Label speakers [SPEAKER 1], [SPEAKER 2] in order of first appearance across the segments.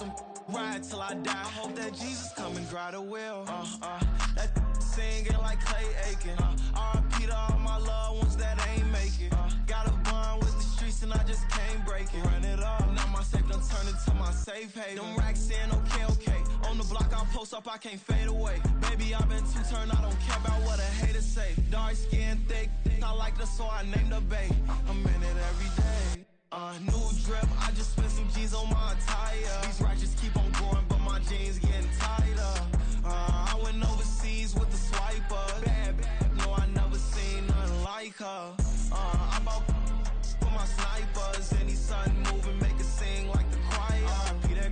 [SPEAKER 1] them ride till I die. I hope that Jesus come and grab the wheel. That singing like Clay Aiken. R.I.P. to all my loved ones that ain't make it. Got a bond with the streets and I just can't break it. Run it up, now my safe done turned into my safe haven. Them racks in, okay. On the block I post up, I can't fade away. Baby, I've been too turned, I don't care about what a hater say. Dark skin, thick, I like the so I named the bae. I'm in it every day. New drip, I just spent some G's on my attire. These ratchets keep on growing, but my jeans getting tighter. I went overseas with the swiper. Bad, no, I never seen nothing like her. I bought for my snipers. Any sun moving, make it sing like the choir. R.I.P. that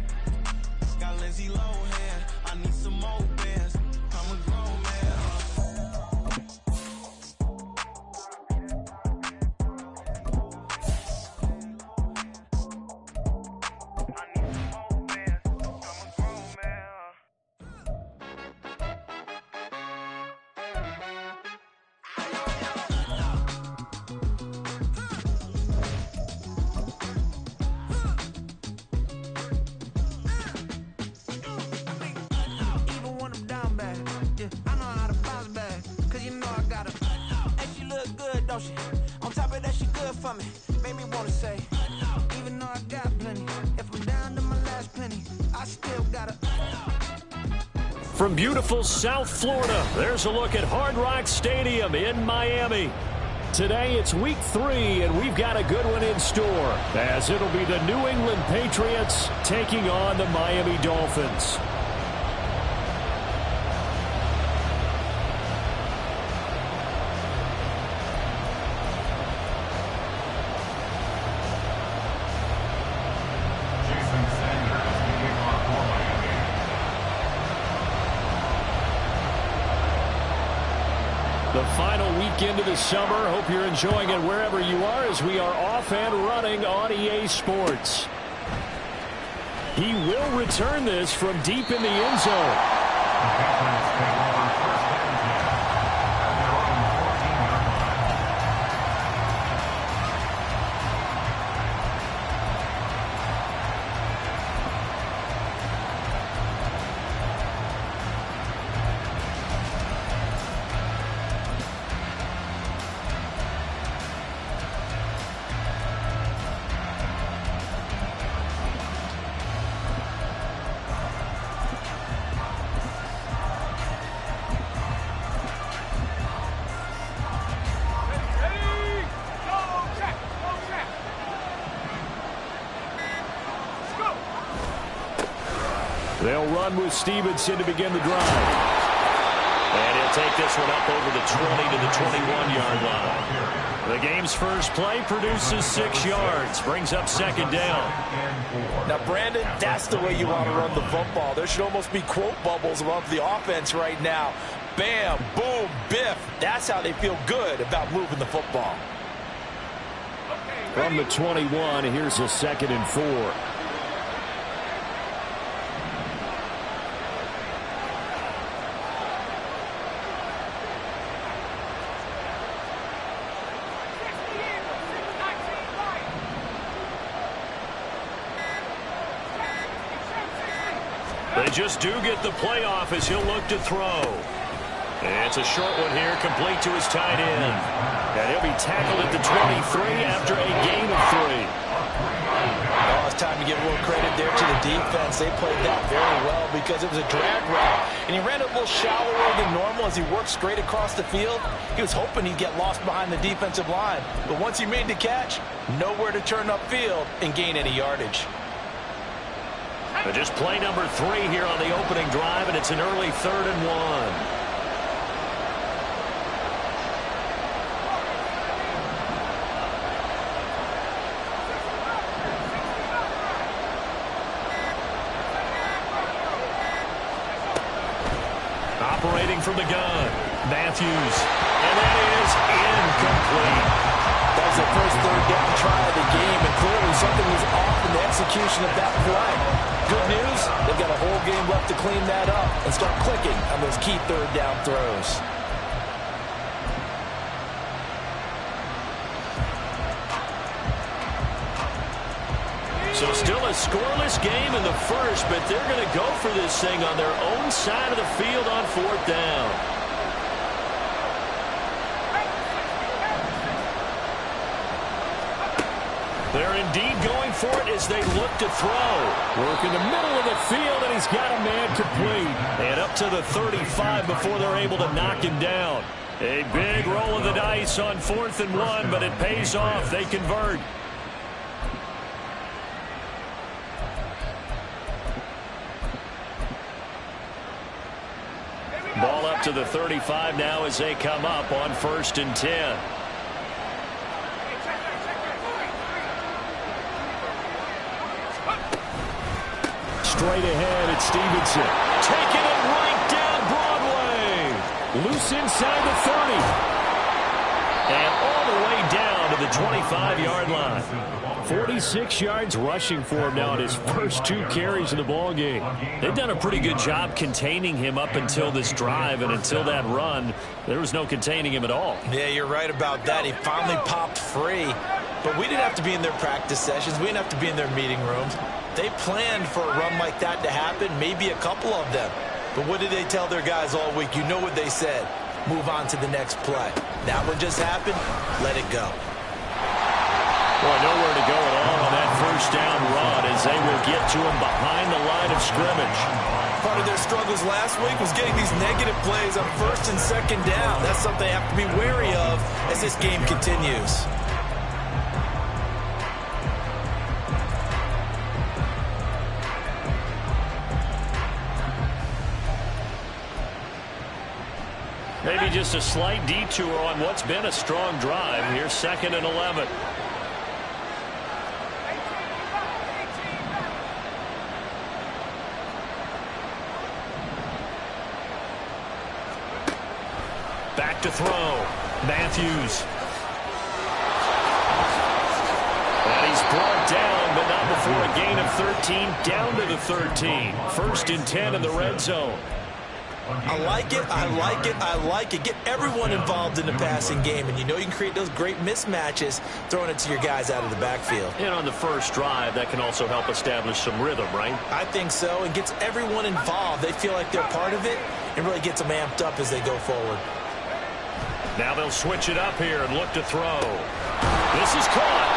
[SPEAKER 1] got Lindsay Lohan. I need some more bands. I'm a grown man.
[SPEAKER 2] On top of that, she good for me. Made me wanna say, even though I got plenty, if I'm down to my last penny, I still gotta.
[SPEAKER 3] From beautiful South Florida, there's a look at Hard Rock Stadium in Miami. Today it's week 3, and we've got a good one in store, as it'll be the New England Patriots taking on the Miami Dolphins. The final weekend of the summer. Hope you're enjoying it wherever you are as we are off and running on EA Sports. He will return this from deep in the end zone. They'll run with Stevenson to begin the drive.
[SPEAKER 4] And he'll take this one up over the 20 to the 21-yard line.
[SPEAKER 3] The game's first play produces 6 yards, brings up second down.
[SPEAKER 5] Now, Brandon, that's the way you want to run the football. There should almost be quote bubbles above the offense right now. Bam, boom, biff. That's how they feel good about moving the football.
[SPEAKER 3] From the 21, here's a 2nd and 4. They just do get the playoff as he'll look to throw. And it's a short one here, complete to his tight end. And he'll be tackled at the 23 after a gain of 3.
[SPEAKER 5] Well, it's time to give a little credit there to the defense. They played that very well because it was a drag route. And he ran a little shallower than normal as he worked straight across the field. He was hoping he'd get lost behind the defensive line. But once he made the catch, nowhere to turn upfield and gain any yardage.
[SPEAKER 3] But just play number 3 here on the opening drive, and it's an early 3rd and 1. Operating from the gun, Matthews, and that is incomplete.
[SPEAKER 5] That was the first 3rd down try of the game, and clearly something was off in the execution of that play. Good news, they've got a whole game left to clean that up and start clicking on those key 3rd down throws.
[SPEAKER 3] So still a scoreless game in the first, but they're going to go for this thing on their own side of the field on 4th down. They're indeed going for it as they look to throw. Work in the middle of the field, and he's got a man complete. And up to the 35 before they're able to knock him down. A big roll of the dice on 4th and 1, but it pays off. They convert. Ball up to the 35 now as they come up on 1st and 10. Straight ahead, it's Stevenson. Taking it right down Broadway. Loose inside the 30. And all the way down to the 25-yard line. 46 yards rushing for him now in his first 2 carries of the ballgame. They've done a pretty good job containing him up until this drive, and until that run, there was no containing him at all.
[SPEAKER 5] Yeah, you're right about that. He finally popped free. But we didn't have to be in their practice sessions. We didn't have to be in their meeting rooms. They planned for a run like that to happen, maybe a couple of them. But what did they tell their guys all week? You know what they said. Move on to the next play. That one just happened. Let it go.
[SPEAKER 3] Boy, nowhere to go at all on that first down run as they will get to him behind the line of scrimmage.
[SPEAKER 5] Part of their struggles last week was getting these negative plays on 1st and 2nd down. That's something they have to be wary of as this game continues.
[SPEAKER 3] Maybe just a slight detour on what's been a strong drive. Here's 2nd and 11. Back to throw. Matthews. And he's brought down, but not before a gain of 13, down to the 13. 1st and 10 in the red zone.
[SPEAKER 5] I like it, I like it, I like it. Get everyone involved in the passing game, and you know you can create those great mismatches throwing it to your guys out of the backfield.
[SPEAKER 3] And on the first drive, that can also help establish some rhythm, right?
[SPEAKER 5] I think so. It gets everyone involved. They feel like they're part of it, and really gets them amped up as they go forward.
[SPEAKER 3] Now they'll switch it up here and look to throw. This is caught.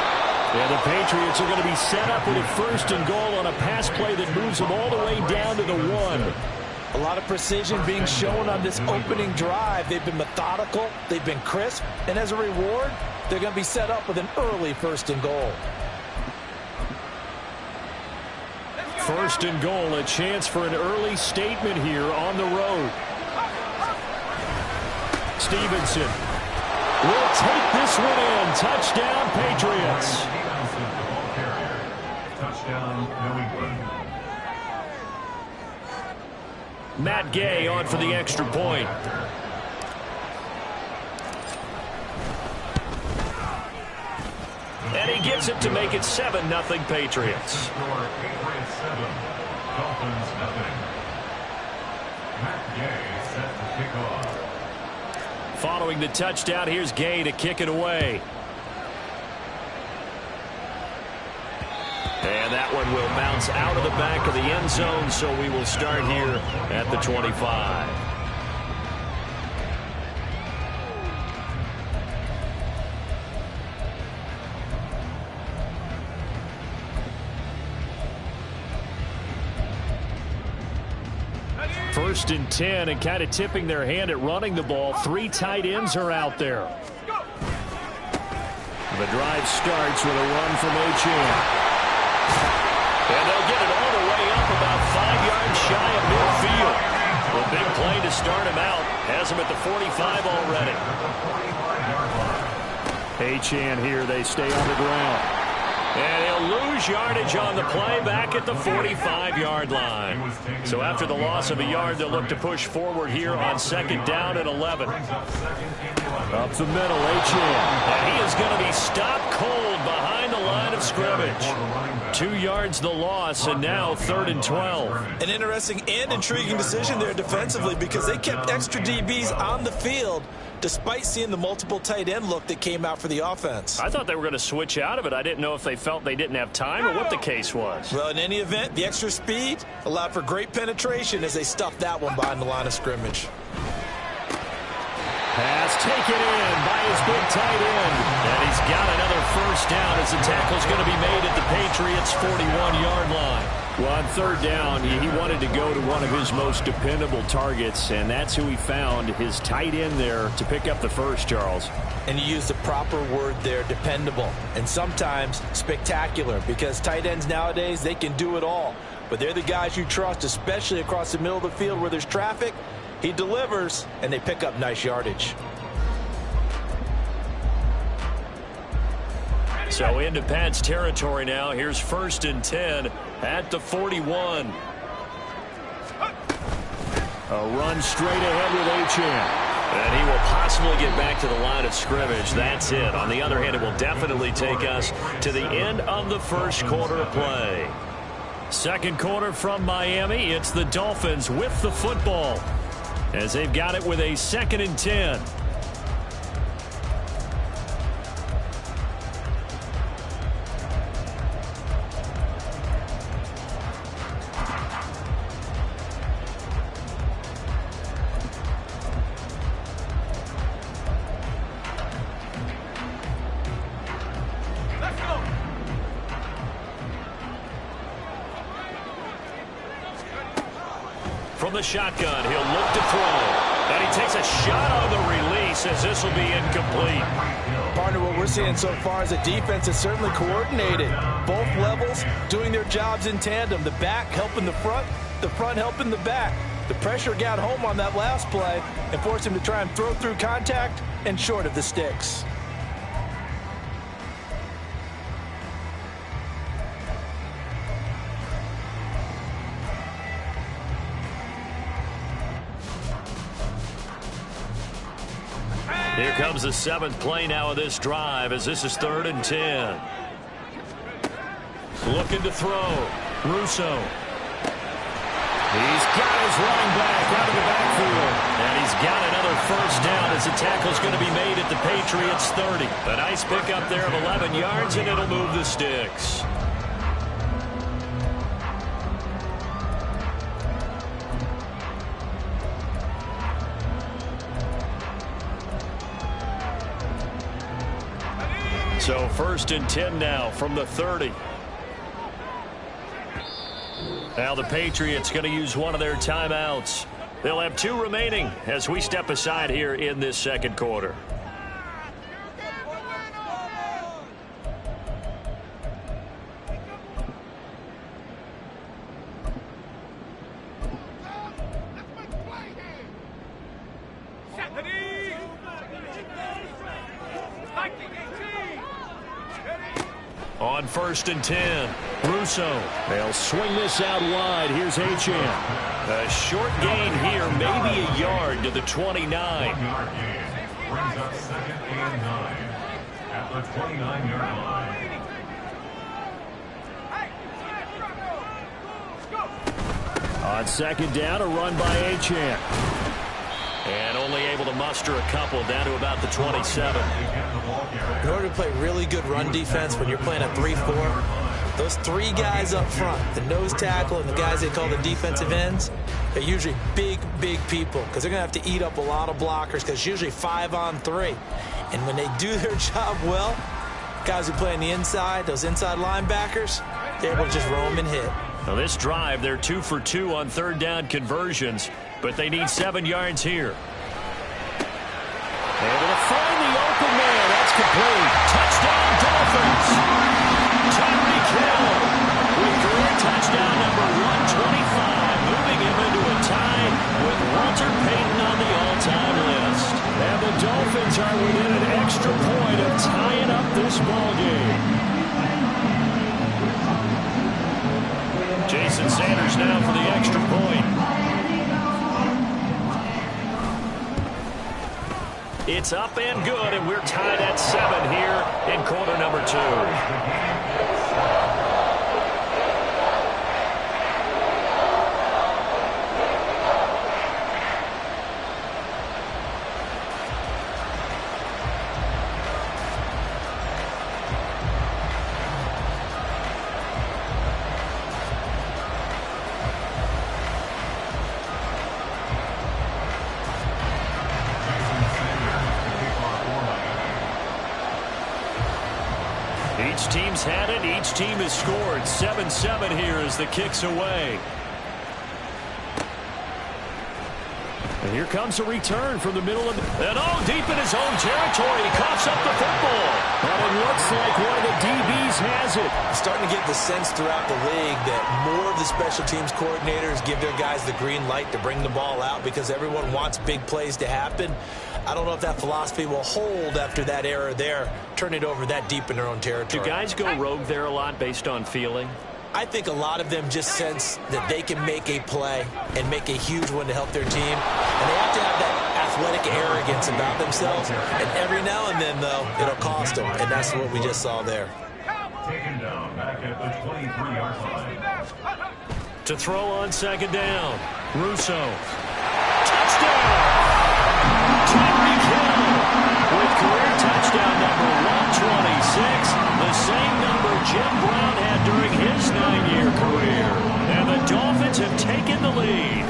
[SPEAKER 3] And the Patriots are going to be set up with a 1st and goal on a pass play that moves them all the way down to the 1.
[SPEAKER 5] A lot of precision being shown on this opening drive. They've been methodical, they've been crisp, and as a reward, they're going to be set up with an early 1st and goal.
[SPEAKER 3] 1st and goal, a chance for an early statement here on the road. Stevenson will take this one in. Touchdown, Patriots.
[SPEAKER 6] Touchdown, New England.
[SPEAKER 3] Matt Gay on for the extra point. And he gets it to make it 7-0 Patriots.
[SPEAKER 6] Score Patriots 7, Dolphins 0. Matt Gay set to kick off.
[SPEAKER 3] Following the touchdown, here's Gay to kick it away. And that one will bounce out of the back of the end zone, so we will start here at the 25. First and 10, and kind of tipping their hand at running the ball. 3 tight ends are out there. The drive starts with a run from Achane. And they'll get it all the way up about 5 yards shy of midfield. A big play to start him out. Has him at the 45 already. Achane here. They stay on the ground. And he'll lose yardage on the play back at the 45-yard line. So after the loss of a yard, they'll look to push forward here on 2nd down at 11. Up the middle, Achane. And he is going to be stopped cold behind the line of of scrimmage. 2 yards the loss, and now 3rd and 12.
[SPEAKER 5] An interesting and intriguing decision there defensively because they kept extra DBs on the field despite seeing the multiple tight end look that came out for the offense.
[SPEAKER 3] I thought they were going to switch out of it. I didn't know if they felt they didn't have time or what the case was.
[SPEAKER 5] Well, in any event, the extra speed allowed for great penetration as they stuffed that one behind the line of scrimmage.
[SPEAKER 3] Pass taken in by his big tight end. And he's got another first down as the tackle's going to be made at the Patriots' 41-yard line. Well, on 3rd down, he wanted to go to one of his most dependable targets, and that's who he found, his tight end there, to pick up the first, Charles.
[SPEAKER 5] And you use the proper word there, dependable, and sometimes spectacular, because tight ends nowadays, they can do it all. But they're the guys you trust, especially across the middle of the field where there's traffic. He delivers, and they pick up nice yardage.
[SPEAKER 3] So into Pat's territory now. Here's 1st and 10 at the 41. A run straight ahead with Achane. And he will possibly get back to the line of scrimmage. That's it. On the other hand, it will definitely take us to the end of the first quarter of play. Second quarter from Miami. It's the Dolphins with the football, as they've got it with a 2nd and 10. From the shotgun, he'll look to throw. And he takes a shot on the release as this will be incomplete.
[SPEAKER 5] Partner, what we're seeing so far is the defense is certainly coordinated. Both levels doing their jobs in tandem. The back helping the front helping the back. The pressure got home on that last play and forced him to try and throw through contact and short of the sticks.
[SPEAKER 3] Here comes the 7th play now of this drive, as this is 3rd and 10. Looking to throw. Russo. He's got his running back out of the backfield. And he's got another first down as the tackle's going to be made at the Patriots' 30. A nice pickup there of 11 yards, and it'll move the sticks. So 1st and 10 now from the 30. Now the Patriots going to use one of their timeouts. They'll have 2 remaining as we step aside here in this second quarter. On 1st and 10, Russo. They'll swing this out wide. Here's Achane. A short gain here, maybe a yard to the 29.
[SPEAKER 6] 1-yard gain brings up 2nd and 9 at the 29-yard line.
[SPEAKER 3] On 2nd down, a run by Achane. And only able to muster a couple down to about the 27.
[SPEAKER 5] In order to play really good run defense when you're playing a 3-4, those 3 guys up front, the nose tackle and the guys they call the defensive ends, they're usually big people because they're going to have to eat up a lot of blockers because it's usually 5-on-3. And when they do their job well, guys who play on the inside, those inside linebackers, they're able to just roam and hit.
[SPEAKER 3] Now this drive, they're 2 for 2 on 3rd down conversions, but they need 7 yards here. Able to find the open man. That's complete. Touchdown, Dolphins. Tyreek Hill with career touchdown number 125, moving him into a tie with Walter Payton on the all-time list. And the Dolphins are within an extra point of tying up this ballgame. Jason Sanders now for the extra point. It's up and good, and we're tied at 7 here in quarter number 2. Each team's had it. Each team has scored. 7-7 here as the kick's away. And here comes a return from the middle of and deep in his own territory. He coughs up the football. And it looks like one of the DBs has it.
[SPEAKER 5] I'm starting to get the sense throughout the league that more of the special teams coordinators give their guys the green light to bring the ball out because everyone wants big plays to happen. I don't know if that philosophy will hold after that error there. Turn it over that deep in their own territory.
[SPEAKER 3] Do guys go rogue there a lot based on feeling?
[SPEAKER 5] I think a lot of them just sense that they can make a play and make a huge one to help their team. And they have to have that athletic arrogance about themselves. And every now and then, though, it'll cost them. And that's what we just saw there.
[SPEAKER 6] Taken down back at the 23-yard line.
[SPEAKER 3] To throw on second down. Russo. Touchdown! Tyreek Hill with career touchdown number 126. The same number Jim Brown had during his 9-year career. And the Dolphins have taken the lead.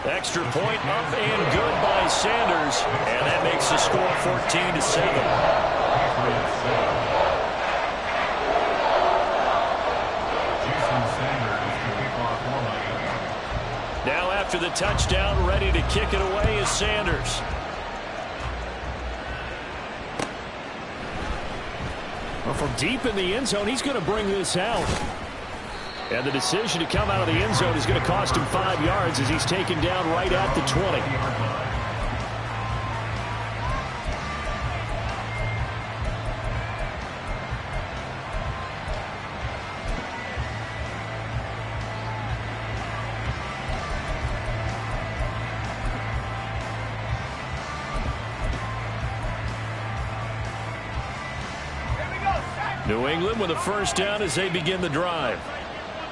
[SPEAKER 3] Extra point up and good by Sanders. And that makes the score 14-7. Now after the touchdown, ready to kick it away is Sanders. Well, from deep in the end zone, he's going to bring this out. And the decision to come out of the end zone is going to cost him 5 yards as he's taken down right at the 20. New England with a first down as they begin the drive.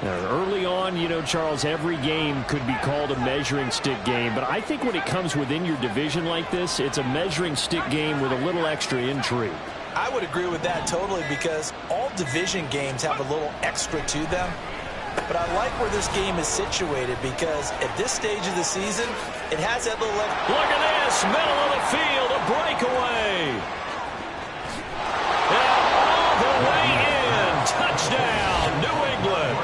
[SPEAKER 3] Early on, you know, Charles, every game could be called a measuring stick game. But I think when it comes within your division like this, it's a measuring stick game with a little extra intrigue.
[SPEAKER 5] I would agree with that totally because all division games have a little extra to them. But I like where this game is situated because at this stage of the season, it has that little...
[SPEAKER 3] Look at this, middle of the field, a breakaway. Touchdown, New England.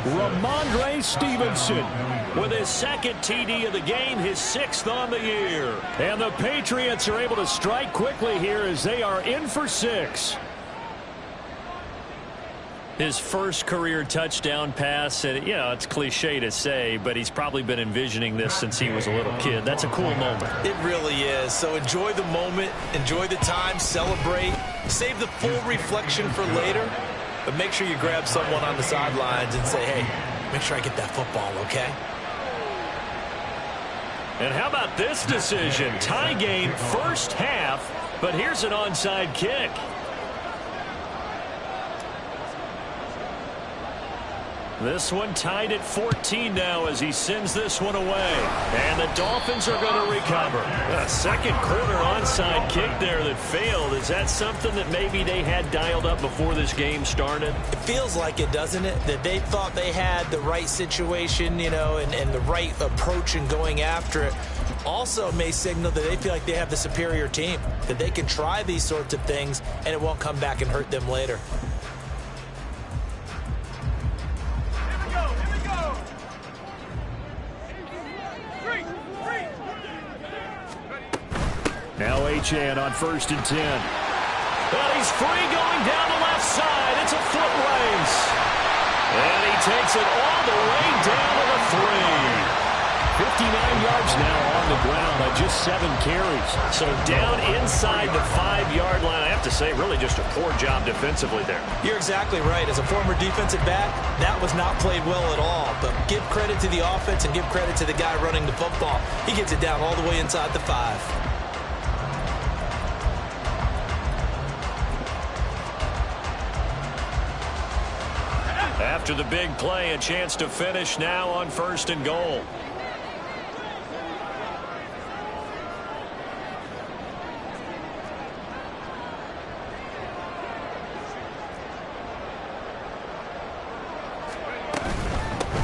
[SPEAKER 3] Ramondre Stevenson with his second TD of the game, his 6th on the year. And the Patriots are able to strike quickly here as they are in for 6. His first career touchdown pass, and, you know, it's cliche to say, but he's probably been envisioning this since he was a little kid. That's a cool moment.
[SPEAKER 5] It really is. So enjoy the moment, enjoy the time, celebrate, save the full reflection for later. But make sure you grab someone on the sidelines and say, hey, make sure I get that football, okay?
[SPEAKER 3] And how about this decision? Tie game first half, but here's an onside kick. This one tied at 14 now as he sends this one away. And the Dolphins are going to recover. A second quarter onside kick there that failed. Is that something that maybe they had dialed up before this game started?
[SPEAKER 5] It feels like it, doesn't it? That they thought they had the right situation, you know, and the right approach in going after it. Also may signal that they feel like they have the superior team, that they can try these sorts of things and it won't come back and hurt them later.
[SPEAKER 3] Now Achane on 1st and 10. And he's free going down the left side. It's a foot race. And he takes it all the way down to the 3. 59 yards now on the ground on just 7 carries. So down inside the 5-yard line. I have to say, really just a poor job defensively there.
[SPEAKER 5] You're exactly right. As a former defensive back, that was not played well at all. But give credit to the offense and give credit to the guy running the football. He gets it down all the way inside the 5.
[SPEAKER 3] After the big play, a chance to finish now on 1st and goal.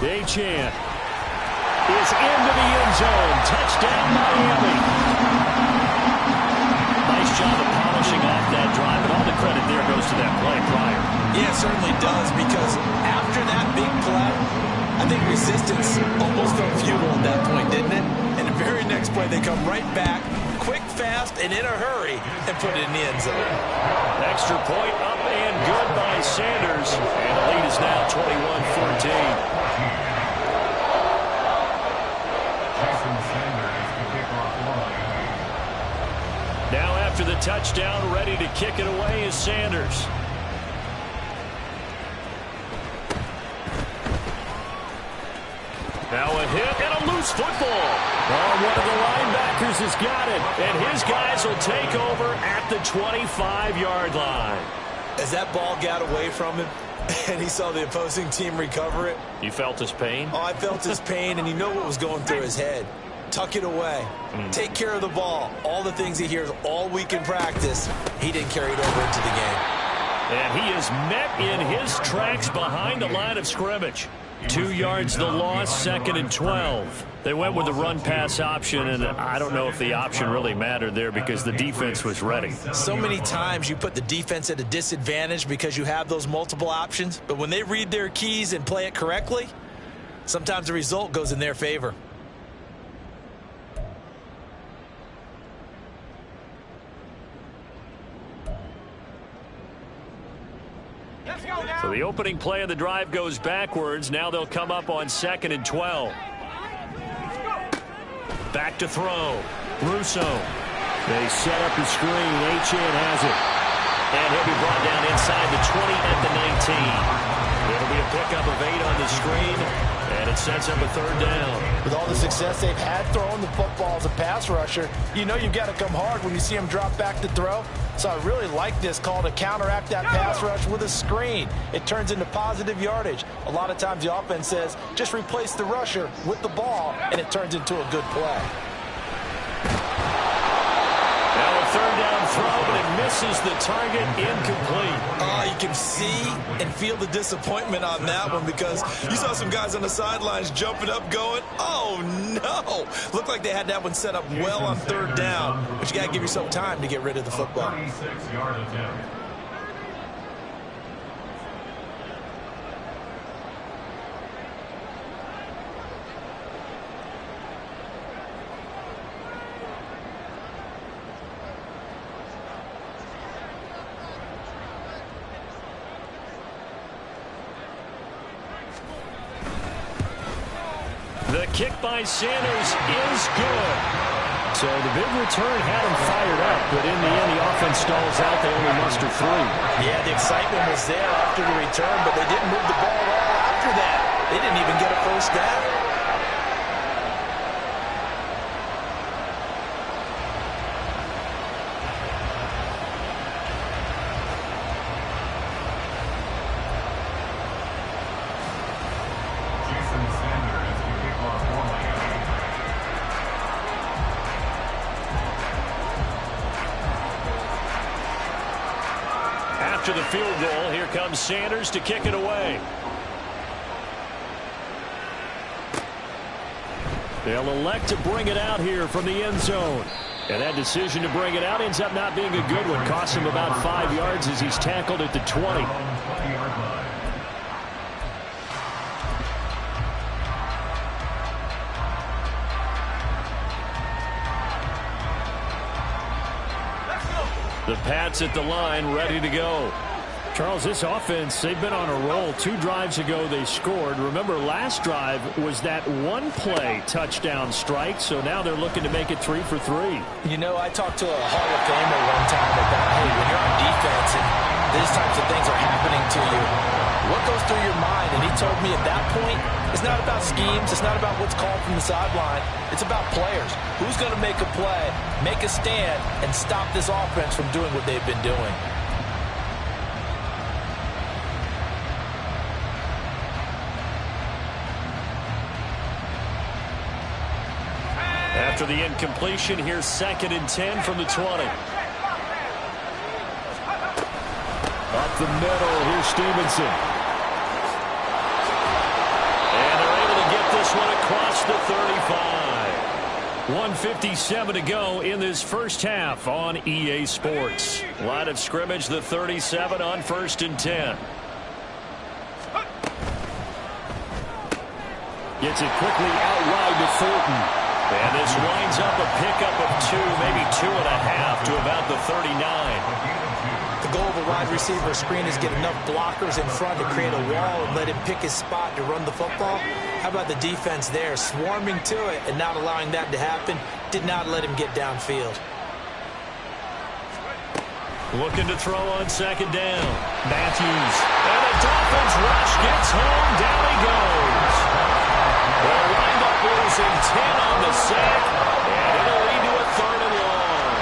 [SPEAKER 3] Achane is into the end zone. Touchdown, Miami. Nice job of polishing off that drive, and all the credit there goes to that play prior.
[SPEAKER 5] Yeah, it certainly does, because after that big play, I think resistance almost felt futile at that point, didn't it? And the very next play, they come right back, quick, fast, and in a hurry, and put it in the end zone.
[SPEAKER 3] Extra point up and good by Sanders. And the lead is now 21-14. Now after the touchdown, ready to kick it away is Sanders. Now a hit and a loose football. Oh, one of the linebackers has got it. And his guys will take over at the 25-yard line.
[SPEAKER 5] As that ball got away from him and he saw the opposing team recover it.
[SPEAKER 3] You felt his pain?
[SPEAKER 5] Oh, I felt his pain, and you know what was going through his head. Tuck it away. Take care of the ball. All the things he hears all week in practice, he didn't carry it over into the game.
[SPEAKER 3] And he is met in his tracks behind the line of scrimmage. 2 yards the loss, 2nd and 12. They went with the run-pass option, and I don't know if the option really mattered there because the defense was ready.
[SPEAKER 5] So many times you put the defense at a disadvantage because you have those multiple options, but when they read their keys and play it correctly, sometimes the result goes in their favor.
[SPEAKER 3] So the opening play of the drive goes backwards. Now they'll come up on 2nd and 12. Back to throw. Russo. They set up the screen. Achane has it. And he'll be brought down inside the 20 at the 19. It'll be a pickup of 8 on the screen, and it sets up a 3rd down.
[SPEAKER 7] With all the success they've had throwing the football as a pass rusher, you know you've got to come hard when you see them drop back to throw. So I really like this call to counteract that pass rush with a screen. It turns into positive yardage. A lot of times the offense says, just replace the rusher with the ball, and it turns into a good play.
[SPEAKER 3] Now a 3rd down throw, but it misses the target, incomplete.
[SPEAKER 5] You can see and feel the disappointment on that one because you saw some guys on the sidelines jumping up going, oh no. Looked like they had that one set up well on 3rd down, but you got to give yourself time to get rid of the football.
[SPEAKER 6] 36-yard attempt.
[SPEAKER 3] The kick by Sanders is good. So the big return had him fired up, but in the end, the offense stalls out. They only muster 3.
[SPEAKER 5] Yeah, the excitement was there after the return, but they didn't move the ball at all after that. They didn't even get a 1st down.
[SPEAKER 3] After the field goal, here comes Sanders to kick it away. They'll elect to bring it out here from the end zone. And that decision to bring it out ends up not being a good one. Costs him about 5 yards as he's tackled at the 20. The Pats at the line, ready to go. Charles, this offense, they've been on a roll. 2 drives ago, they scored. Remember, last drive was that one-play touchdown strike, so now they're looking to make it 3 for 3.
[SPEAKER 5] You know, I talked to a Hall of Famer one time about, hey, when you're on defense and these types of things are happening to you, what goes through your mind? And he told me at that point, it's not about schemes. It's not about what's called from the sideline. It's about players. Who's going to make a play, make a stand, and stop this offense from doing what they've been doing?
[SPEAKER 3] After the incompletion, here's 2nd and 10 from the 20. Up the middle, here's Stevenson. And they're able to get this one across the 35. 1:57 to go in this first half on EA Sports. Line of scrimmage, the 37 on 1st and 10. Gets it quickly out wide to Thornton. And this winds up a pickup of 2, maybe 2.5 to about the 39.
[SPEAKER 7] The goal of a wide receiver screen is get enough blockers in front to create a wall and let him pick his spot to run the football. How about the defense there, swarming to it and not allowing that to happen? Did not let him get downfield.
[SPEAKER 3] Looking to throw on 2nd down. Matthews. And the Dolphins rush gets home. Down he goes. They'll wind up losing 10 on the sack, and it'll lead to a 3rd and long.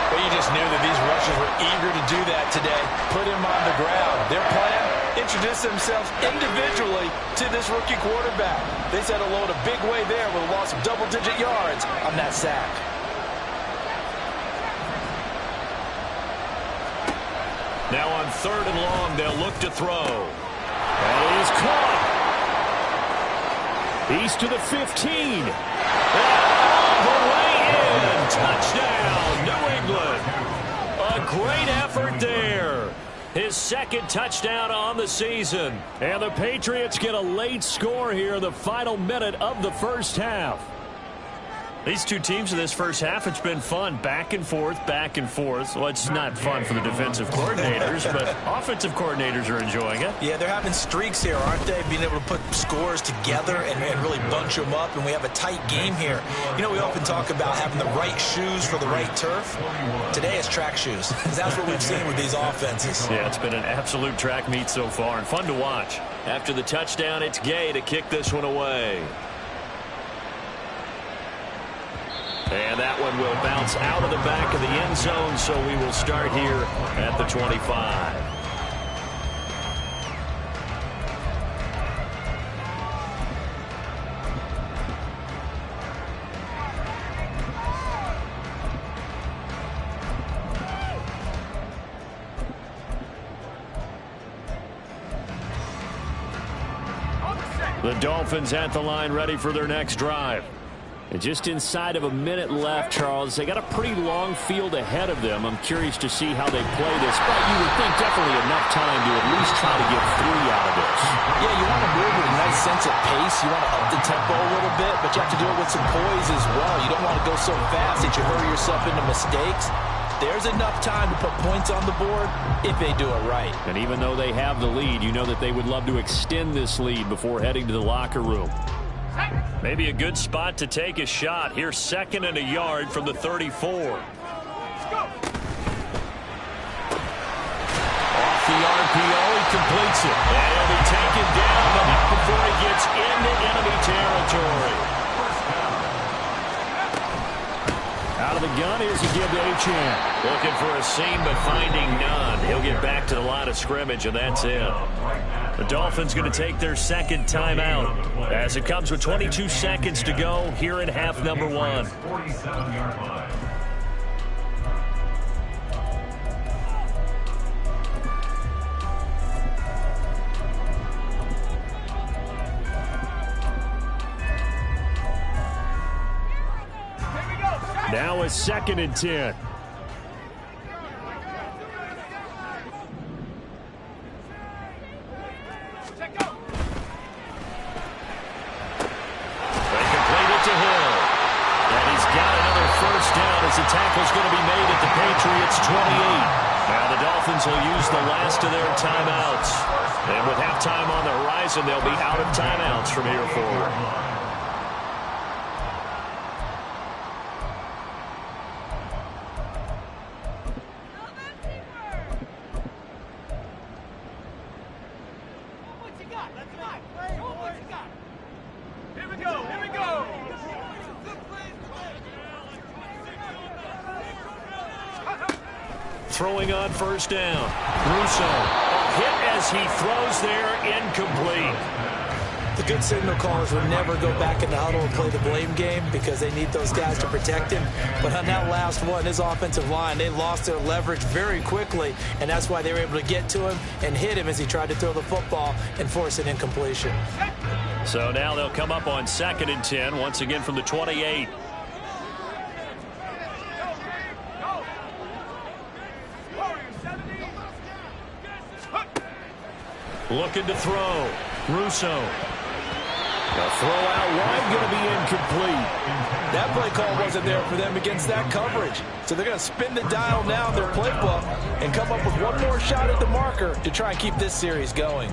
[SPEAKER 5] Well, you just knew that these rushers were eager to do that today. Put him on the ground. Their plan, introduce themselves individually to this rookie quarterback. They set a load a big way there with a loss of double-digit yards on that sack.
[SPEAKER 3] Now on 3rd and long, they'll look to throw. And he's caught. He's to the 15. And all the way in. Touchdown, New England. A great effort there. His 2nd touchdown on the season. And the Patriots get a late score here in the final minute of the first half. These two teams in this first half, it's been fun. Back and forth, back and forth. Well, it's not fun for the defensive coordinators, but offensive coordinators are enjoying it.
[SPEAKER 7] Yeah, they're having streaks here, aren't they? Being able to put scores together and really bunch them up, and we have a tight game here. You know, we often talk about having the right shoes for the right turf. Today it's track shoes, because that's what we've seen with these offenses.
[SPEAKER 3] Yeah, it's been an absolute track meet so far, and fun to watch. After the touchdown, it's Gay to kick this one away. And that one will bounce out of the back of the end zone, so we will start here at the 25. The Dolphins at the line, ready for their next drive. And just inside of a minute left, Charles, they got a pretty long field ahead of them. I'm curious to see how they play this, but you would think definitely enough time to at least try to get 3 out of this.
[SPEAKER 7] Yeah, you want to move with a nice sense of pace. You want to up the tempo a little bit, but you have to do it with some poise as well. You don't want to go so fast that you hurry yourself into mistakes. There's enough time to put points on the board if they do it right.
[SPEAKER 3] And even though they have the lead, you know that they would love to extend this lead before heading to the locker room. Maybe a good spot to take a shot. Here's 2nd and a yard from the 34. Off the RPO, he completes it. And he'll be taken down, but not before he gets into enemy territory. Out of the gun, here's a give to Achane. Looking for a seam, but finding none. He'll get back to the line of scrimmage, and that's it. The Dolphins going to take their 2nd timeout as it comes with 22 seconds to go here in half number 1.
[SPEAKER 6] 47-yard line.
[SPEAKER 3] Now a 2nd and 10. The tackle's going to be made at the Patriots' 28. Now the Dolphins will use the last of their timeouts. And with halftime on the horizon, they'll be out of timeouts from here forward. Throwing on 1st down. Russo. A hit as he throws there, incomplete.
[SPEAKER 7] The good signal callers would never go back in the huddle and play the blame game because they need those guys to protect him. But on that last one, his offensive line, they lost their leverage very quickly, and that's why they were able to get to him and hit him as he tried to throw the football and force an incompletion.
[SPEAKER 3] So now they'll come up on 2nd and 10, once again from the 28. Looking to throw. Russo. The throw out wide going to be incomplete.
[SPEAKER 5] That play call wasn't there for them against that coverage. So they're going to spin the dial now in their playbook and come up with one more shot at the marker to try and keep this series going.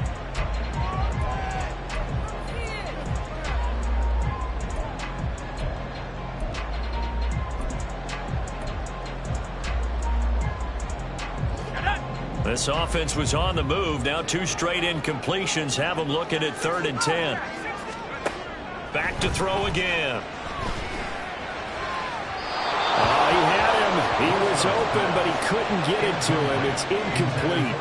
[SPEAKER 3] This offense was on the move. Now 2 straight incompletions have them looking at 3rd and 10. Back to throw again. Oh, he had him. He was open, but he couldn't get it to him. It's incomplete.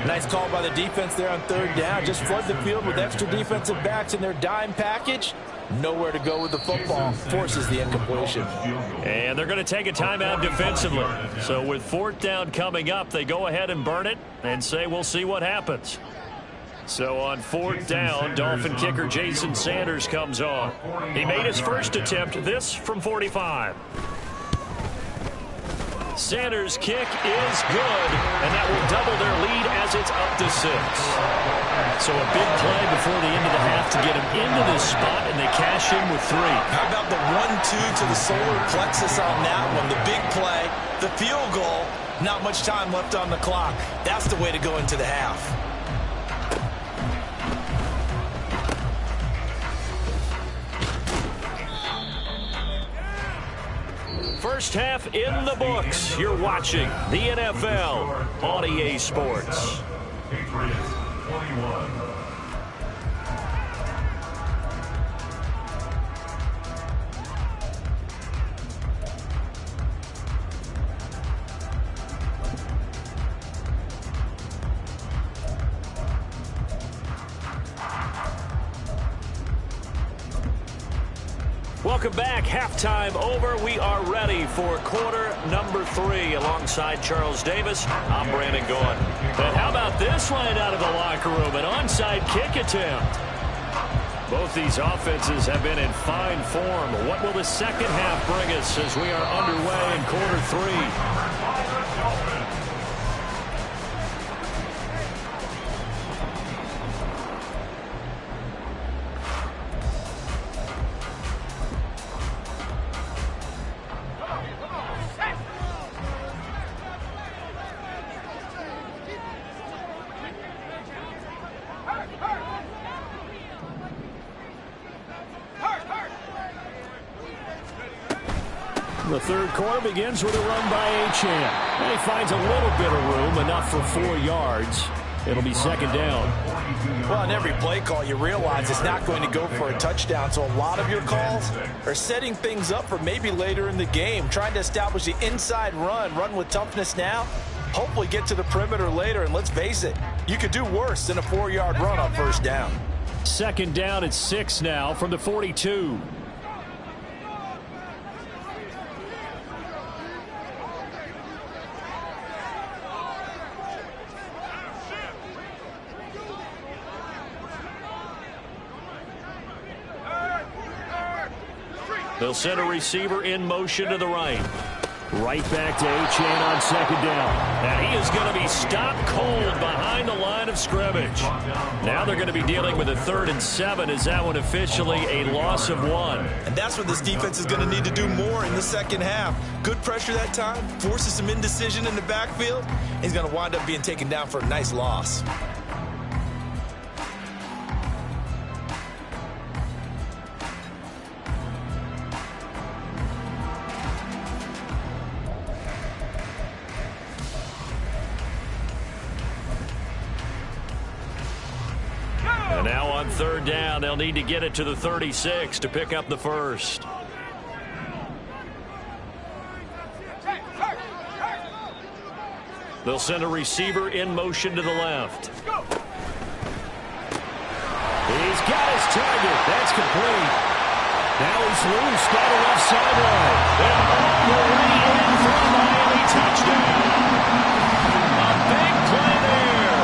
[SPEAKER 5] Nice call by the defense there on 3rd down. Just flood the field with extra defensive backs in their dime package. Nowhere to go with the football. Forces the incompletion.
[SPEAKER 3] And they're going to take a timeout defensively. So with 4th down coming up, they go ahead and burn it and say we'll see what happens. So on 4th down, Dolphin kicker Jason Sanders comes on. He made his first attempt, this from 45. Sanders' kick is good, and that will double their lead as it's up to 6. So a big play before the end of the half to get them into this spot, and they cash in with 3.
[SPEAKER 5] How about the 1-2 to the solar plexus on that one? The big play, the field goal, not much time left on the clock. That's the way to go into the half.
[SPEAKER 3] First half in the books. You're watching the NFL on EA Sports.
[SPEAKER 6] Patriots 21.
[SPEAKER 3] Welcome back. Halftime over. We are ready for quarter number 3. Alongside Charles Davis, I'm Brandon Gaughan. And how about this line out of the locker room? An onside kick attempt. Both these offenses have been in fine form. What will the second half bring us as we are underway in quarter 3? The third quarter begins with a run by Achane. And he finds a little bit of room, enough for 4 yards. It'll be second down.
[SPEAKER 5] Well, on every play call, you realize it's not going to go for a touchdown. So a lot of your calls are setting things up for maybe later in the game, trying to establish the inside run with toughness now, hopefully get to the perimeter later. And let's face it, you could do worse than a 4-yard run on first down.
[SPEAKER 3] Second down at 6 now from the 42. They'll send a receiver in motion to the right. Right back to Achane on second down. And he is going to be stopped cold behind the line of scrimmage. Now they're going to be dealing with a 3rd and 7. Is that one officially a loss of 1?
[SPEAKER 5] And that's what this defense is going to need to do more in the second half. Good pressure that time, forces some indecision in the backfield. He's going to wind up being taken down for a nice loss.
[SPEAKER 3] And now on 3rd down, they'll need to get it to the 36 to pick up the first. They'll send a receiver in motion to the left. He's got his target. That's complete. Now he's loose down the left sideline. And all the way in for a Miami touchdown. A big play there.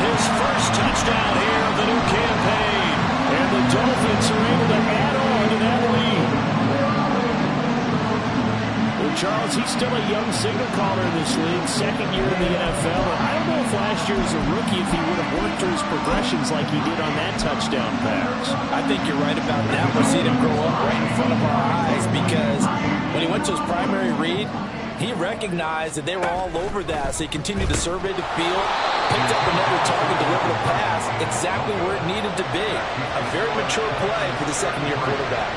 [SPEAKER 3] His first touchdown here of the new campaign. And the Dolphins are able to add on to that lead. Well, Charles, Stevens, he's still a young signal caller in this league, second year in the NFL. I don't know if last year as a rookie, if he would have worked through his progressions like he did on that touchdown pass.
[SPEAKER 7] I think you're right about that. We're seeing him grow up right in front of our eyes because when he went to his primary read, he recognized that they were all over that, so he continued to survey the field, picked up another target, delivered a pass exactly where it needed to be. A very mature play for the second-year quarterback.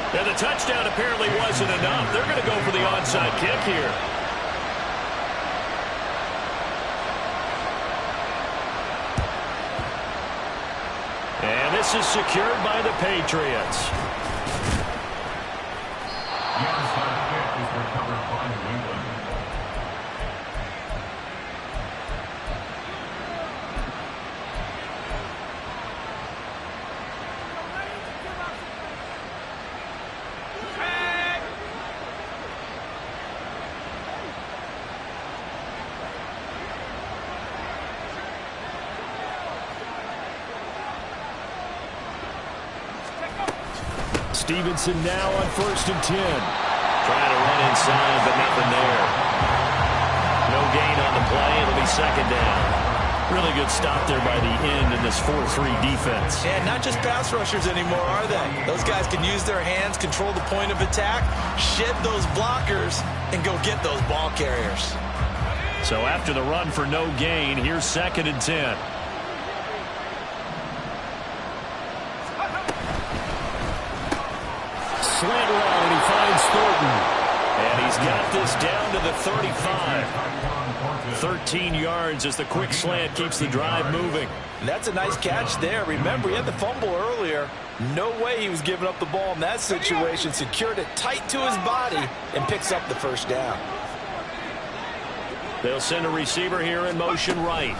[SPEAKER 3] And the touchdown apparently wasn't enough. They're going to go for the onside kick here. And this is secured by the Patriots.
[SPEAKER 6] The onside kick is recovered by New England.
[SPEAKER 3] Stevenson now on 1st and 10. Trying to run inside, but nothing there. No gain on the play. It'll be second down. Really good stop there by the end in this 4-3 defense.
[SPEAKER 5] And not just pass rushers anymore, are they? Those guys can use their hands, control the point of attack, shed those blockers, and go get those ball carriers.
[SPEAKER 3] So after the run for no gain, here's 2nd and 10. Slant route, and he finds Thornton. And he's got this down to the 35. 13 yards as the quick slant keeps the drive moving.
[SPEAKER 7] And that's a nice catch there. Remember, he had the fumble earlier. No way he was giving up the ball in that situation. Secured it tight to his body and picks up the first down.
[SPEAKER 3] They'll send a receiver here in motion right.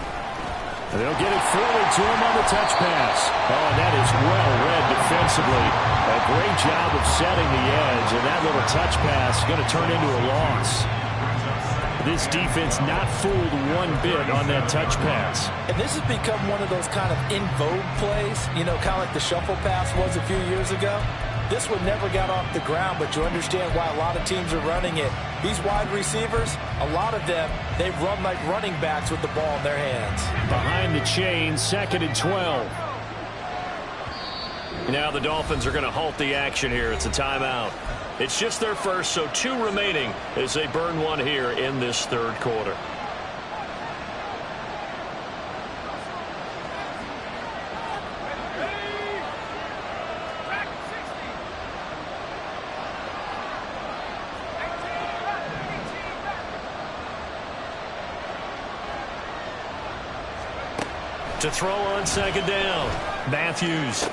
[SPEAKER 3] And they'll get it forward to him on the touch pass. Oh, and that is well read defensively. A great job of setting the edge, and that little touch pass is going to turn into a loss. This defense not fooled one bit on that touch pass.
[SPEAKER 7] And this has become one of those kind of in vogue plays, you know, kind of like the shuffle pass was a few years ago. This one never got off the ground, but you understand why a lot of teams are running it. These wide receivers, a lot of them, they run like running backs with the ball in their hands.
[SPEAKER 3] Behind the chain, 2nd and 12. Now the Dolphins are going to halt the action here. It's a timeout. It's just their first, so 2 remaining as they burn one here in this 3rd quarter. To throw on 2nd down. Matthews.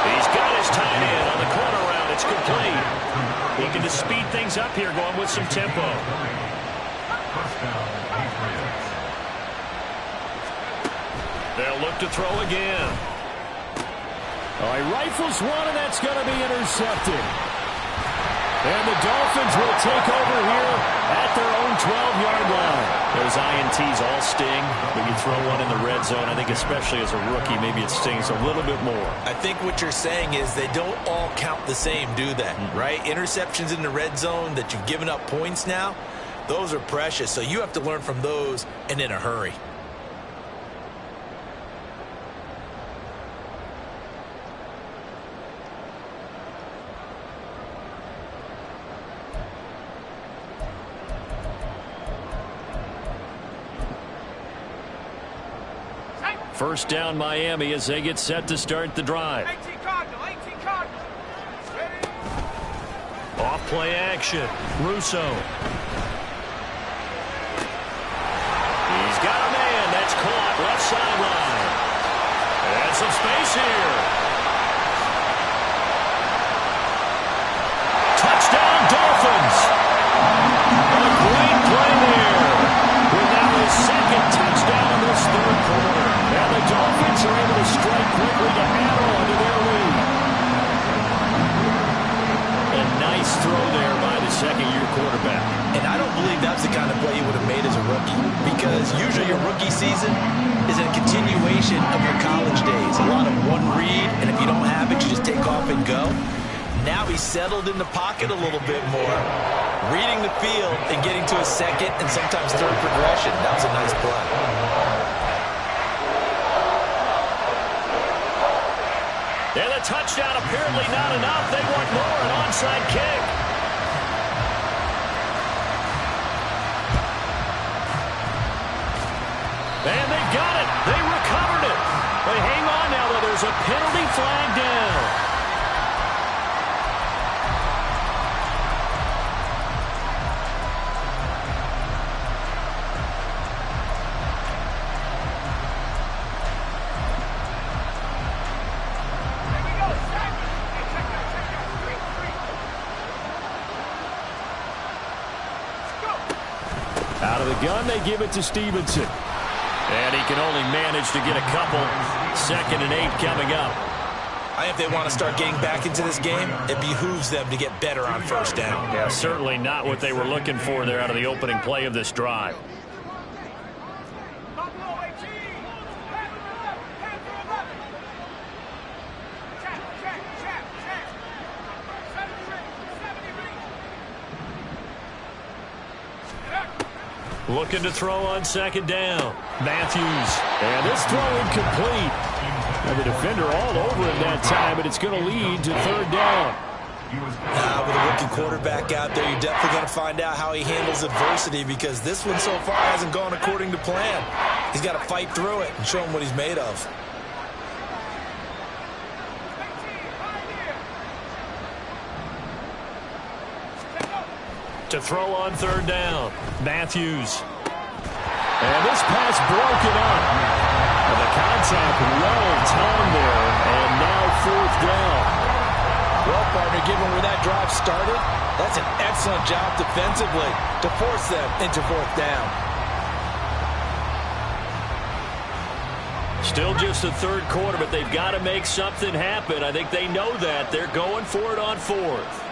[SPEAKER 3] He's got his tight end on the corner route. It's complete. He can just speed things up here, going with some tempo. They'll look to throw again. Oh, he rifles one, and that's going to be intercepted. And the Dolphins will take over here at their own 12-yard line. Those INTs all sting. When you throw one in the red zone, I think especially as a rookie, maybe it stings a little bit more.
[SPEAKER 5] I think what you're saying is they don't all count the same, do they? Right? Interceptions in the red zone that you've given up points now, those are precious. So you have to learn from those and in a hurry.
[SPEAKER 3] First down Miami as they get set to start the drive.
[SPEAKER 8] 18 Cardinal, 18 Cardinal.
[SPEAKER 3] Off play action. Russo. He's got a man. That's caught. Left sideline. And some space here. Touchdown Dolphins. A great play there. With now his 2nd touchdown in this 3rd quarter. And the Dolphins are able to strike quickly to add on to their lead. A nice throw there by the 2nd-year quarterback.
[SPEAKER 5] And I don't believe that's the kind of play you would have made as a rookie. Because usually your rookie season is a continuation of your college days. A lot of one read, and if you don't have it, you just take off and go. Now he settled. settled in the pocket a little bit more, reading the field and getting to a second and sometimes third progression. That was a nice play.
[SPEAKER 3] And a touchdown apparently not enough. They want more, an onside kick. And they've got it. They recovered it. They hang on now, though. There's a penalty flag down. Out of the gun, they give it to Stevenson. And he can only manage to get a couple. 2nd and 8 coming up.
[SPEAKER 5] If they want to start getting back into this game, it behooves them to get better on first down.
[SPEAKER 3] Yeah, certainly not what they were looking for there out of the opening play of this drive. Looking to throw on 2nd down. Matthews. And this throw incomplete. And the defender all over him that time, but it's going to lead to 3rd down.
[SPEAKER 5] With a rookie quarterback out there, you're definitely going to find out how he handles adversity, because this one so far hasn't gone according to plan. He's got to fight through it and show him what he's made of.
[SPEAKER 3] To throw on 3rd down. Matthews. And this pass broken up. And the contact well timed there. And now 4th down.
[SPEAKER 5] Well, partner, given where that drive started, that's an excellent job defensively to force them into 4th down.
[SPEAKER 3] Still just the 3rd quarter, but they've got to make something happen. I think they know that. They're going for it on 4th.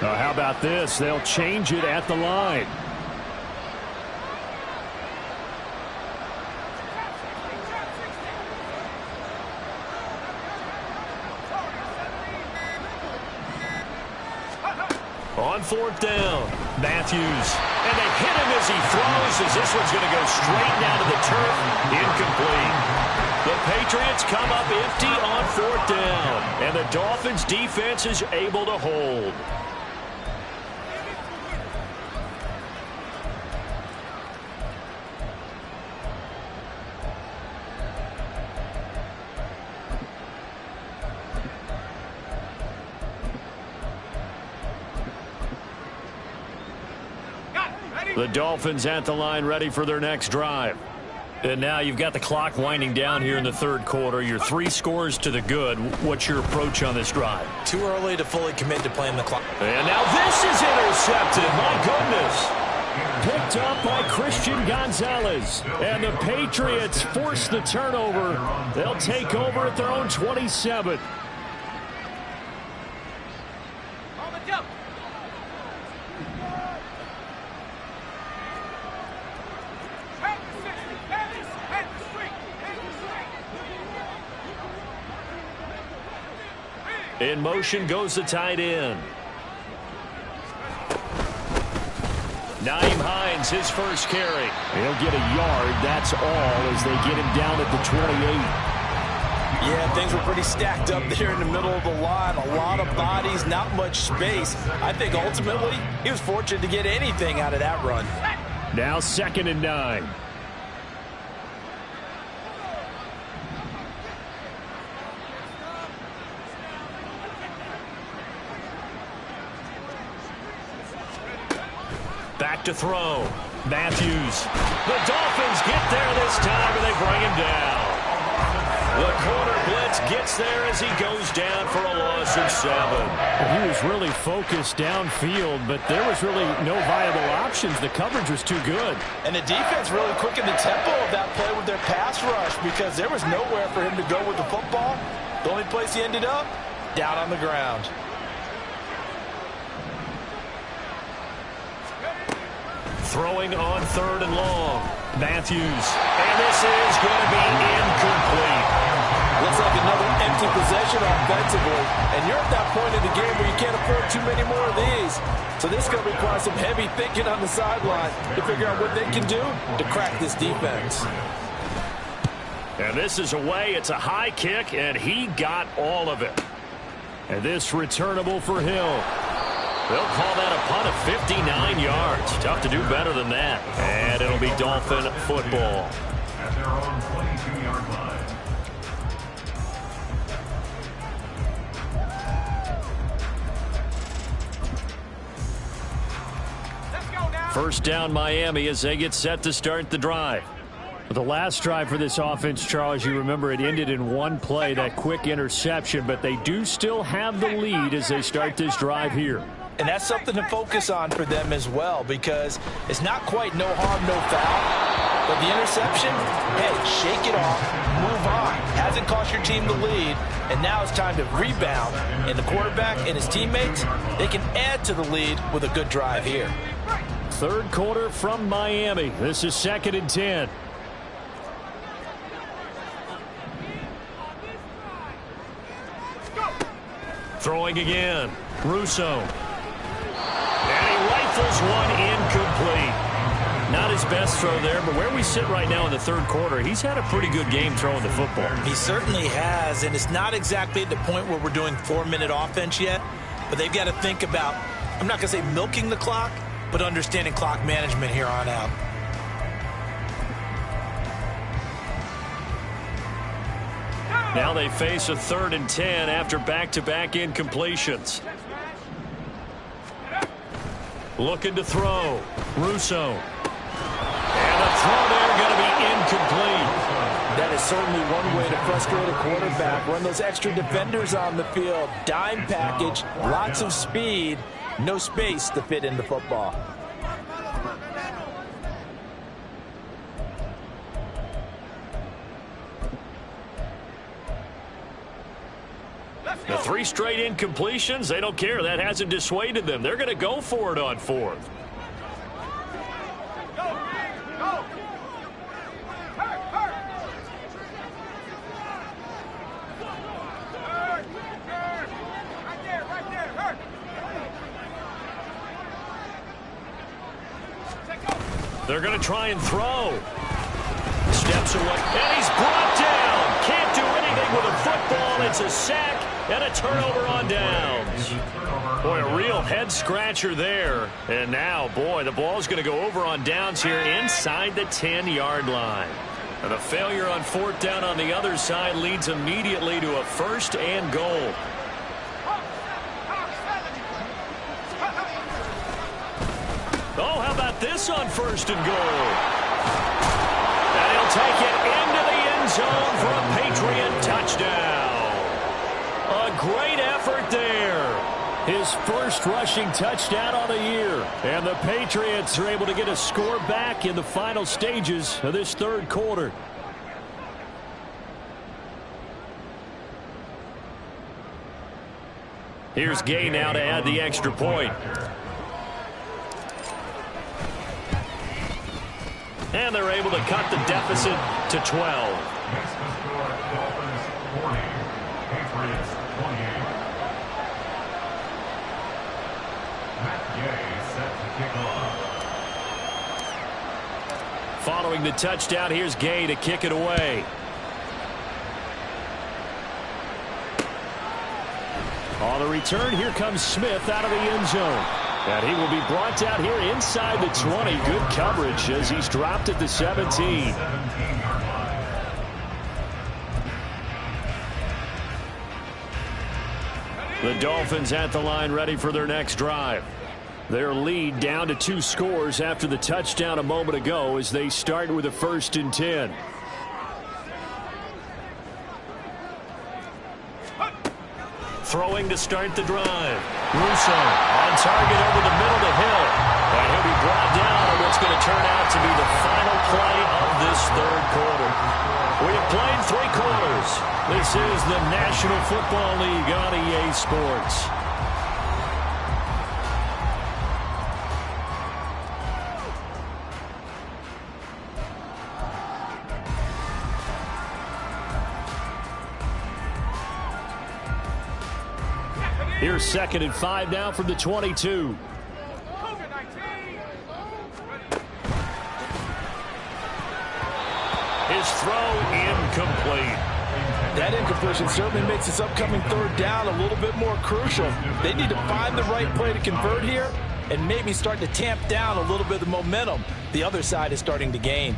[SPEAKER 3] How about this? They'll change it at the line. On 4th down, Matthews. And they hit him as he throws, as this one's going to go straight down to the turf. Incomplete. The Patriots come up empty on 4th down. And the Dolphins defense is able to hold. The Dolphins at the line, ready for their next drive. And now you've got the clock winding down here in the 3rd quarter. You're 3 scores to the good. What's your approach on this drive?
[SPEAKER 5] Too early to fully commit to playing the clock.
[SPEAKER 3] And now this is intercepted. My goodness. Picked up by Christian Gonzalez. And the Patriots force the turnover. They'll take over at their own 27. In motion goes the tight end. Nyheim Hines, his first carry. He'll get a yard, that's all, as they get him down at the 28.
[SPEAKER 5] Yeah, things were pretty stacked up there in the middle of the line. A lot of bodies, not much space. I think ultimately he was fortunate to get anything out of that run.
[SPEAKER 3] Now 2nd and 9. Back to throw. Matthews. The Dolphins get there this time, and they bring him down. The corner blitz gets there as he goes down for a loss of 7.
[SPEAKER 9] He was really focused downfield, but there was really no viable options. The coverage was too good.
[SPEAKER 5] And the defense really quickened the tempo of that play with their pass rush, because there was nowhere for him to go with the football. The only place he ended up, down on the ground.
[SPEAKER 3] Throwing on 3rd and long. Matthews. And this is going to be incomplete.
[SPEAKER 7] Looks like another empty possession offensively. And you're at that point in the game where you can't afford too many more of these. So this is going to require some heavy thinking on the sideline to figure out what they can do to crack this defense.
[SPEAKER 3] And this is away. It's a high kick, and he got all of it. And this returnable for Hill. They'll call that a punt of 59 yards. Tough to do better than that. And it'll be Dolphin football.
[SPEAKER 6] At their own 22-yard line.
[SPEAKER 3] First down Miami as they get set to start the drive.
[SPEAKER 9] The last drive for this offense, Charles, you remember it ended in one play, that quick interception, but they do still have the lead as they start this drive here.
[SPEAKER 7] And that's something to focus on for them as well, because it's not quite no harm, no foul. But the interception, hey, shake it off, move on. Hasn't cost your team the lead, and now it's time to rebound. And the quarterback and his teammates, they can add to the lead with a good drive here.
[SPEAKER 3] Third quarter from Miami. This is 2nd and 10. Throwing again. Russo. And he rifles one incomplete. Not his best throw there, but where we sit right now in the third quarter, he's had a pretty good game throwing the football.
[SPEAKER 7] He certainly has, and it's not exactly at the point where we're doing 4-minute offense yet, but they've got to think about, I'm not going to say milking the clock, but understanding clock management here on out.
[SPEAKER 3] Now they face a 3rd and 10 after back-to-back incompletions. Looking to throw. Russo. And the throw there going to be incomplete.
[SPEAKER 7] That is certainly one way to frustrate a quarterback. Run those extra defenders on the field. Dime package, lots of speed, no space to fit in the football.
[SPEAKER 3] The 3 straight incompletions, they don't care. That hasn't dissuaded them. They're going to go for it on 4th. They're going to try and throw. Steps away, and he's brought down. Can't do anything with a football. It's a sack and a turnover on downs. Boy, a real head-scratcher there. And now, boy, the ball's going to go over on downs here inside the 10-yard line. And the failure on 4th down on the other side leads immediately to a 1st and goal. Oh, how about this on 1st and goal? And he'll take it into the end zone for a Patriot touchdown. A great effort there.
[SPEAKER 9] His first rushing touchdown on the year. And the Patriots are able to get a score back in the final stages of this third quarter.
[SPEAKER 3] Here's Gay now to add the extra point. And they're able to cut the deficit to 12.
[SPEAKER 6] Next to score, Dolphins 40, Patriots 28. Matt Gay set to kick off.
[SPEAKER 3] Following the touchdown, here's Gay to kick it away.
[SPEAKER 9] On the return, here comes Smith out of the end zone. And he will be brought down here inside the 20. Good coverage as he's dropped at the 17.
[SPEAKER 3] The Dolphins at the line ready for their next drive.
[SPEAKER 9] Their lead down to 2 scores after the touchdown a moment ago as they start with a 1st and 10.
[SPEAKER 3] Throwing to start the drive. Russo on target over the middle to Hill. And he'll be brought down on what's going to turn out to be the final play of this third quarter. We have played 3 quarters. This is the National Football League on EA Sports. Here's 2nd and 5 now from the 22. His throw incomplete.
[SPEAKER 7] That incompletion certainly makes this upcoming 3rd down a little bit more crucial. They need to find the right play to convert here and maybe start to tamp down a little bit of the momentum the other side is starting to gain.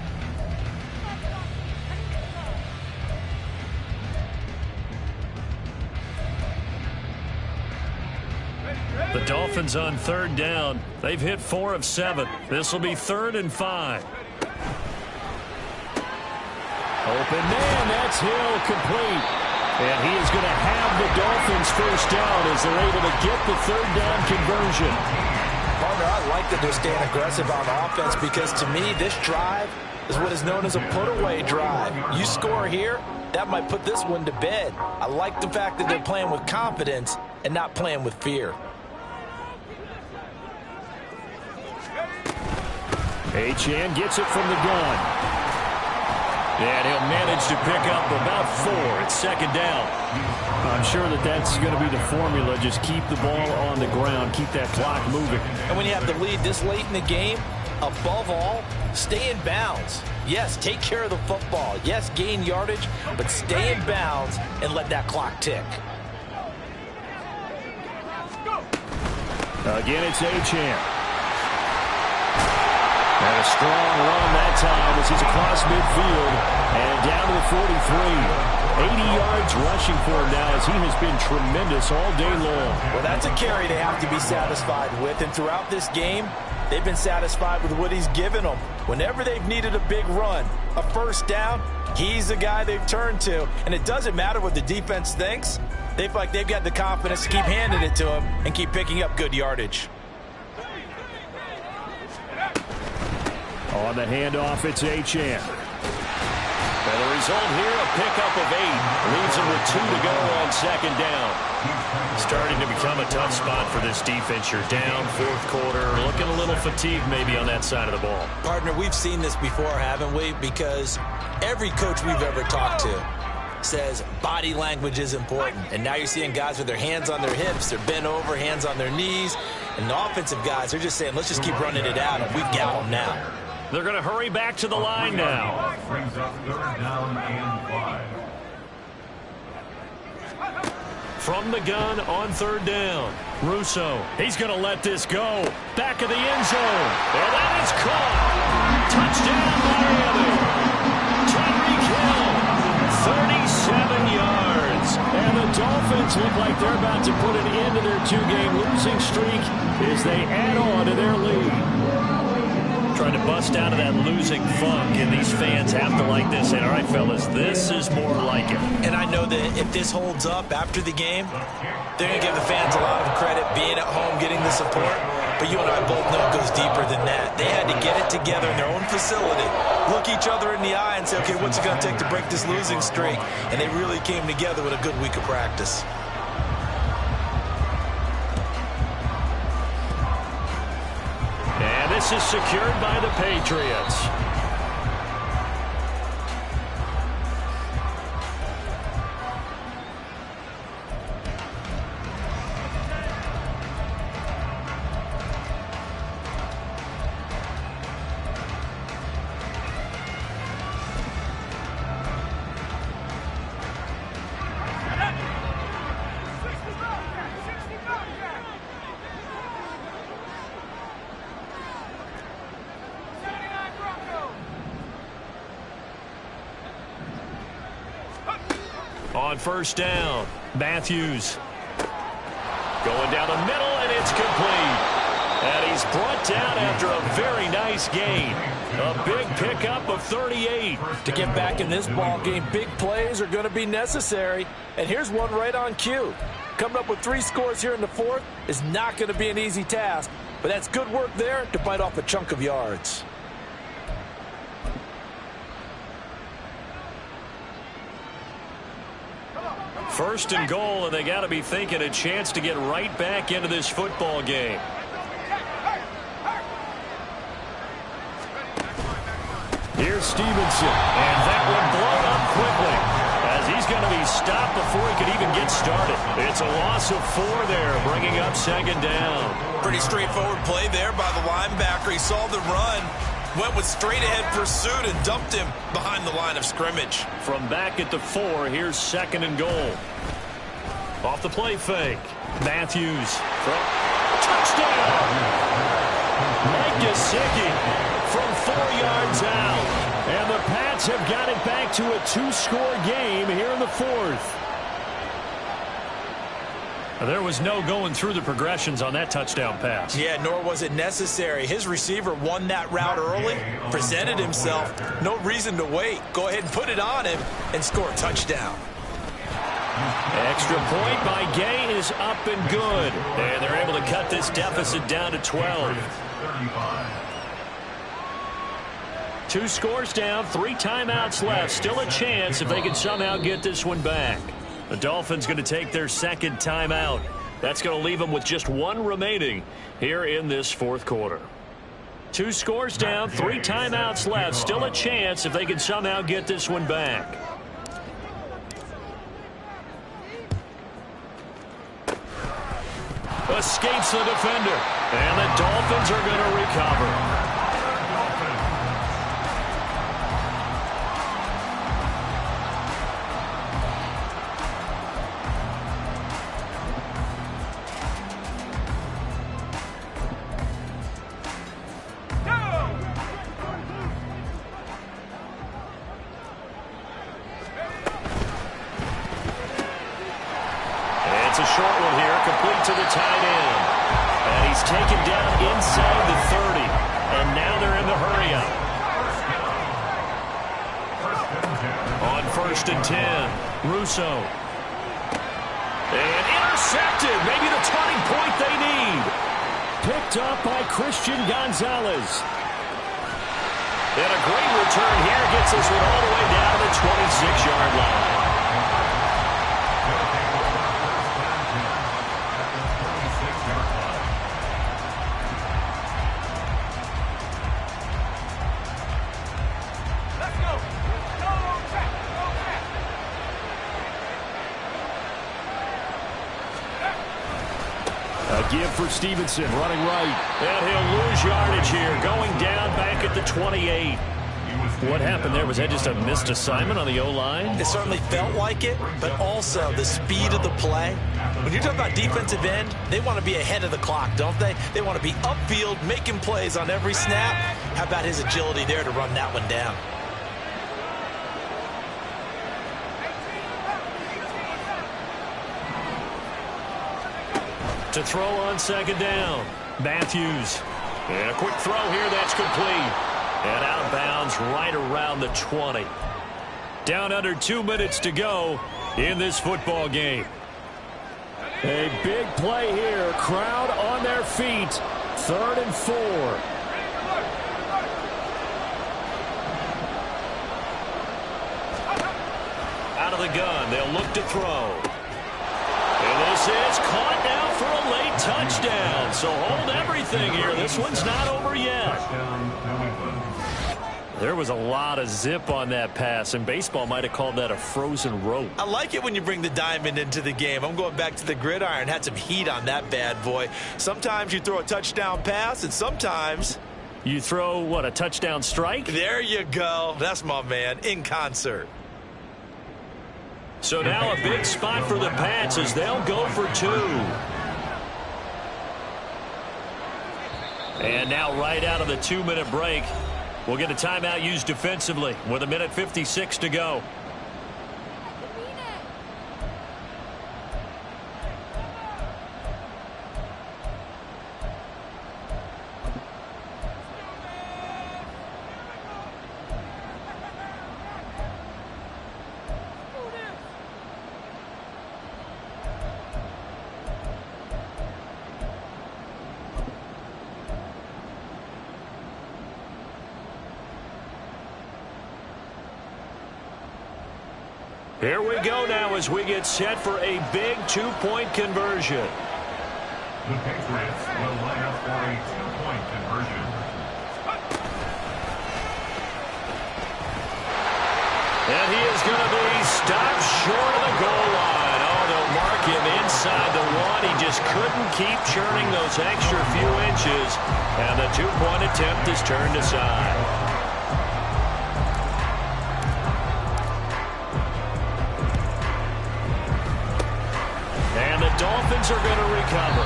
[SPEAKER 3] The Dolphins on 3rd down. They've hit 4 of 7. This will be 3rd and 5. Open man, that's Hill, complete. And he is going to have the Dolphins 1st down as they're able to get the 3rd down conversion.
[SPEAKER 7] Partner, I like that they're staying aggressive on offense because to me, this drive is what is known as a put-away drive. You score here, that might put this one to bed. I like the fact that they're playing with confidence and not playing with fear.
[SPEAKER 3] Achane gets it from the gun. And he'll manage to pick up about 4. It's 2nd down. I'm sure that that's going to be the formula. Just keep the ball on the ground. Keep that clock moving.
[SPEAKER 7] And when you have the lead this late in the game, above all, stay in bounds. Yes, take care of the football. Yes, gain yardage, but stay in bounds and let that clock tick.
[SPEAKER 3] Again, it's Achane. And a strong run that time as he's across midfield and down to the 43. 80 yards rushing for him now as he has been tremendous all day long.
[SPEAKER 7] Well, that's a carry they have to be satisfied with. And throughout this game, they've been satisfied with what he's given them. Whenever they've needed a big run, a 1st down, he's the guy they've turned to. And it doesn't matter what the defense thinks. They feel like they've got the confidence to keep handing it to him and keep picking up good yardage.
[SPEAKER 3] On the handoff, it's Achane. And the result here, a pickup of 8. Leaves him with 2 to go on 2nd down. Starting to become a tough spot for this defense. You're down 4th quarter, looking a little fatigued maybe on that side of the ball.
[SPEAKER 7] Partner, we've seen this before, haven't we? Because every coach we've ever talked to says body language is important. And now you're seeing guys with their hands on their hips, they're bent over, hands on their knees. And the offensive guys, they're just saying, let's just keep running it out, and we've got them now.
[SPEAKER 3] They're going to hurry back to the line now.
[SPEAKER 6] Brings up 3rd down and 5.
[SPEAKER 3] From the gun on 3rd down. Russo, he's going to let this go. Back of the end zone. And that is caught. Touchdown, Miami. Tyreek Hill, 37 yards. And the Dolphins look like they're about to put an end to their 2-game losing streak as they add on to their lead. Trying to bust out of that losing funk, and these fans have to like this. And all right, fellas, this is more like it.
[SPEAKER 7] And I know that if this holds up after the game, they're going to give the fans a lot of credit being at home, getting the support. But you and I both know it goes deeper than that. They had to get it together in their own facility, look each other in the eye and say, okay, what's it going to take to break this losing streak? And they really came together with a good week of practice.
[SPEAKER 3] And this is secured by the Patriots. On 1st down, Matthews going down the middle, and it's complete. And he's brought down after a very nice gain. A big pickup of 38.
[SPEAKER 7] To get back in this ball game, big plays are going to be necessary. And here's one right on cue. Coming up with 3 scores here in the 4th is not going to be an easy task. But that's good work there to bite off a chunk of yards.
[SPEAKER 3] First and goal, and they got to be thinking a chance to get right back into this football game. Here's Stevenson, and that one blown up quickly as as he's going to be stopped before he could even get started. It's a loss of 4 there, bringing up second down.
[SPEAKER 5] Pretty straightforward play there by the linebacker. He saw the run, went with straight-ahead pursuit, and dumped him behind the line of scrimmage.
[SPEAKER 3] From back at the 4, here's second and goal. Off the play fake. Matthews. Touchdown! Mike Gesicki from 4 yards out. And the Pats have got it back to a 2-score game here in the 4th. There was no going through the progressions on that touchdown pass.
[SPEAKER 5] Yeah, nor was it necessary. His receiver won that route early, presented himself. No reason to wait. Go ahead and put it on him and score a touchdown.
[SPEAKER 3] Extra point by Gay is up and good. And they're able to cut this deficit down to 12. 2 scores down, 3 timeouts left. Still a chance if they can somehow get this one back. The Dolphins going to take their second timeout. That's going to leave them with just 1 remaining here in this 4th quarter. 2 scores down, 3 timeouts left. Still a chance if they can somehow get this one back. Escapes the defender. And the Dolphins are going to recover. It's a short one here, complete to the tight end. And he's taken down inside the 30. And now they're in the hurry-up. On 1st and 10, Russo. And intercepted, maybe the turning point they need. Picked up by Christian Gonzalez. And a great return here gets this one all the way down to the 26-yard line. Give for Stevenson, running right. And he'll lose yardage here, going down back at the 28. What happened there? Was that just a missed assignment on the O-line?
[SPEAKER 5] It certainly felt like it, but also the speed of the play. When you're talking about defensive end, they want to be ahead of the clock, don't they? They want to be upfield, making plays on every snap. How about his agility there to run that one down?
[SPEAKER 3] To throw on second down. Matthews. And a quick throw here, that's complete. And out of bounds right around the 20. Down under 2 minutes to go in this football game. A big play here. Crowd on their feet. 3rd and 4. Out of the gun, they'll look to throw. And this is caught now for a late touchdown. So hold everything here. This one's not over yet. There was a lot of zip on that pass, and baseball might have called that a frozen rope.
[SPEAKER 5] I like it when you bring the diamond into the game. I'm going back to the gridiron. Had some heat on that bad boy. Sometimes you throw a touchdown pass, and sometimes
[SPEAKER 3] you throw, what, a touchdown strike?
[SPEAKER 5] There you go. That's my man, in concert.
[SPEAKER 3] So now a big spot for the Pats as they'll go for 2. And now right out of the 2-minute break, we'll get a timeout used defensively with 1:56 to go. Here we go now as we get set for a big 2-point conversion.
[SPEAKER 6] The Patriots will line up for a 2-point conversion.
[SPEAKER 3] And he is going to be stopped short of the goal line. Oh, they'll mark him inside the one. He just couldn't keep churning those extra few inches, and the two-point attempt is turned aside. And the Dolphins are going to recover.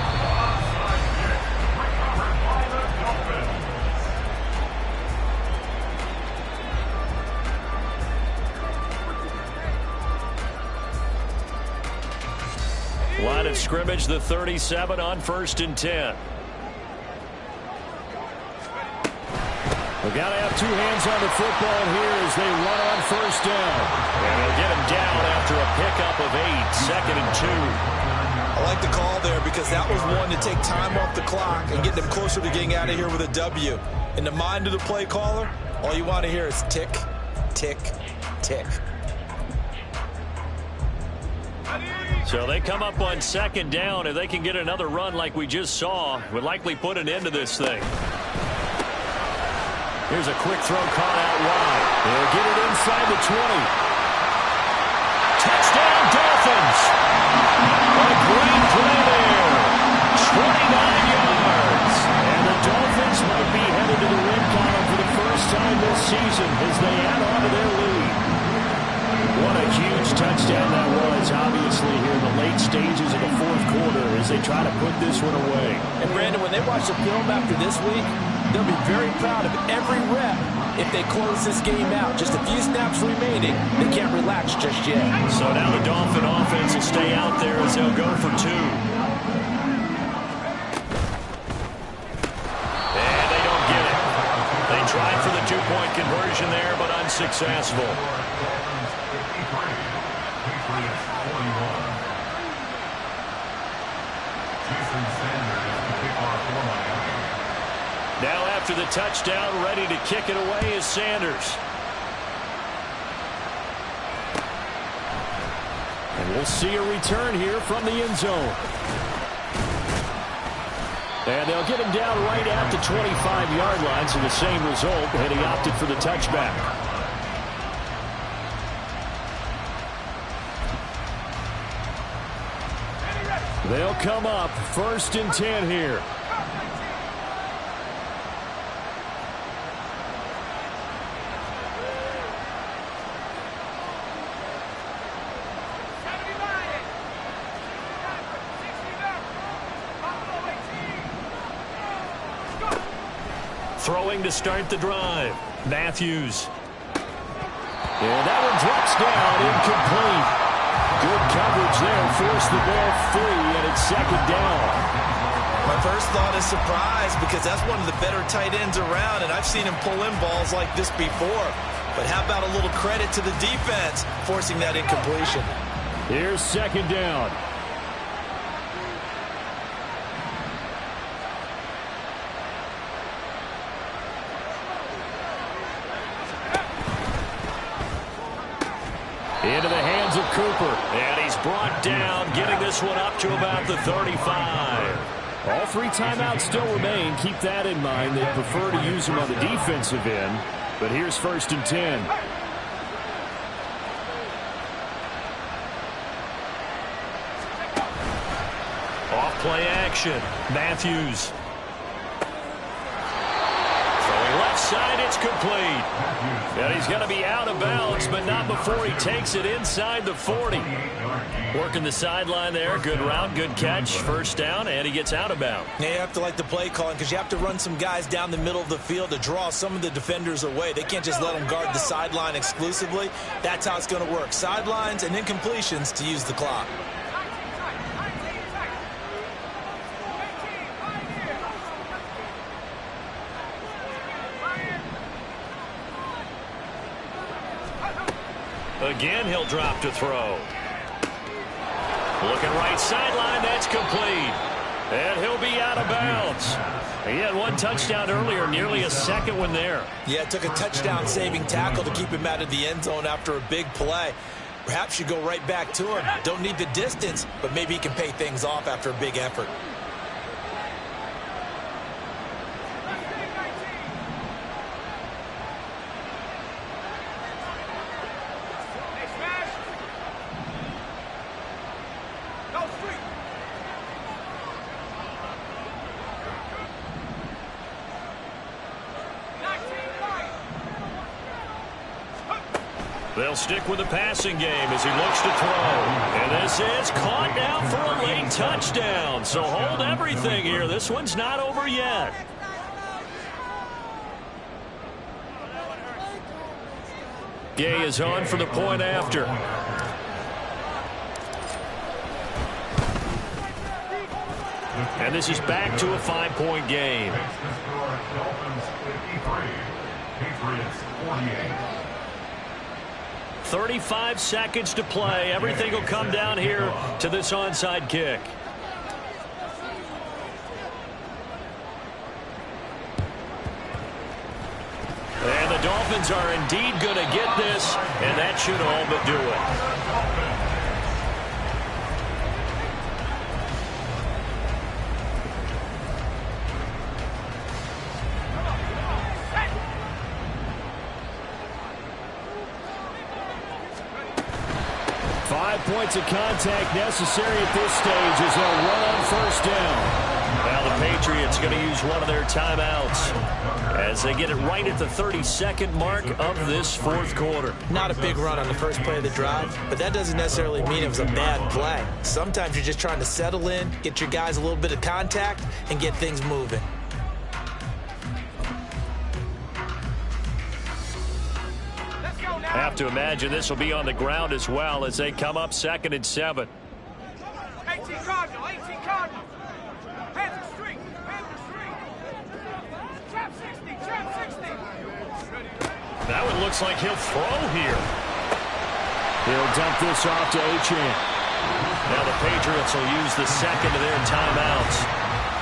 [SPEAKER 3] Line of scrimmage, the 37 on 1st and 10. We've got to have two hands on the football here as they run on 1st down. And they'll get him down after a pickup of 8, 2nd and 2.
[SPEAKER 5] I like the call there because that was one to take time off the clock and get them closer to getting out of here with a W. In the mind of the play caller, all you want to hear is tick, tick, tick.
[SPEAKER 3] So they come up on 2nd down. If they can get another run like we just saw, would likely put an end to this thing. Here's a quick throw caught out wide. They'll get it inside the 20. Touchdown, Dolphins! A great play there. 29 yards. And the Dolphins might be headed to the win column for the first time this season as they add on to their lead. What a huge touchdown that was, obviously, here in the late stages of the 4th quarter as they try to put this one away.
[SPEAKER 5] And, Brandon, when they watch the film after this week, they'll be very proud of every rep if they close this game out. Just a few snaps remaining. They can't relax just yet.
[SPEAKER 3] So now the Dolphin offense will stay out there as they'll go for 2. And they don't get it. They tried for the 2-point conversion there, but unsuccessful. Now after the touchdown, ready to kick it away is Sanders. And we'll see a return here from the end zone. And they'll get him down right at the 25-yard line, so the same result, and he opted for the touchback. They'll come up 1st and 10 here. Throwing to start the drive. Matthews. And that one drops down, incomplete. Good coverage there, forced the ball free, and it's 2nd down.
[SPEAKER 5] My first thought is surprise because that's one of the better tight ends around, and I've seen him pull in balls like this before. But how about a little credit to the defense forcing that incompletion?
[SPEAKER 3] Here's 2nd down. Into the hands of Cooper. And he's brought down, getting this one up to about the 35. All 3 timeouts still remain. Keep that in mind. They prefer to use them on the defensive end. But here's 1st and 10. Off play action. Matthews. Left side, it's complete. And he's going to be out of bounds, but not before he takes it inside the 40. Working the sideline there. Good route, good catch. 1st down, and he gets out of bounds.
[SPEAKER 5] Yeah, you have to like the play calling because you have to run some guys down the middle of the field to draw some of the defenders away. They can't just let them guard the sideline exclusively. That's how it's going to work. Sidelines and incompletions to use the clock.
[SPEAKER 3] Again, he'll drop to throw. Looking right sideline, that's complete. And he'll be out of bounds. He had 1 touchdown earlier, nearly a 2nd one there.
[SPEAKER 5] Yeah, it took a touchdown-saving tackle to keep him out of the end zone after a big play. Perhaps you go right back to him. Don't need the distance, but maybe he can pay things off after a big effort.
[SPEAKER 3] They'll stick with the passing game as he looks to throw. And this is caught now for a late touchdown. So hold everything here. This one's not over yet. Gay is on for the point after. And this is back to a 5-point game.
[SPEAKER 6] Dolphins 53, Patriots 48.
[SPEAKER 3] 35 seconds to play. Everything will come down here to this onside kick. And the Dolphins are indeed going to get this, and that should all but do it.
[SPEAKER 9] 5 points of contact necessary at this stage as they'll run on first down.
[SPEAKER 3] Now the Patriots going to use one of their timeouts as they get it right at the 32nd mark of this fourth quarter.
[SPEAKER 5] Not a big run on the first play of the drive, but that doesn't necessarily mean it was a bad play. Sometimes you're just trying to settle in, get your guys a little bit of contact, and get things moving.
[SPEAKER 3] Have to imagine this will be on the ground as well as they come up 2nd and 7.
[SPEAKER 8] 18 Cardinal, 18 Cardinal. Hands the street, Trap 60, trap 60.
[SPEAKER 3] Now it looks like he'll throw here.
[SPEAKER 9] He'll dump this off to Achane.
[SPEAKER 3] Now the Patriots will use the second of their timeouts.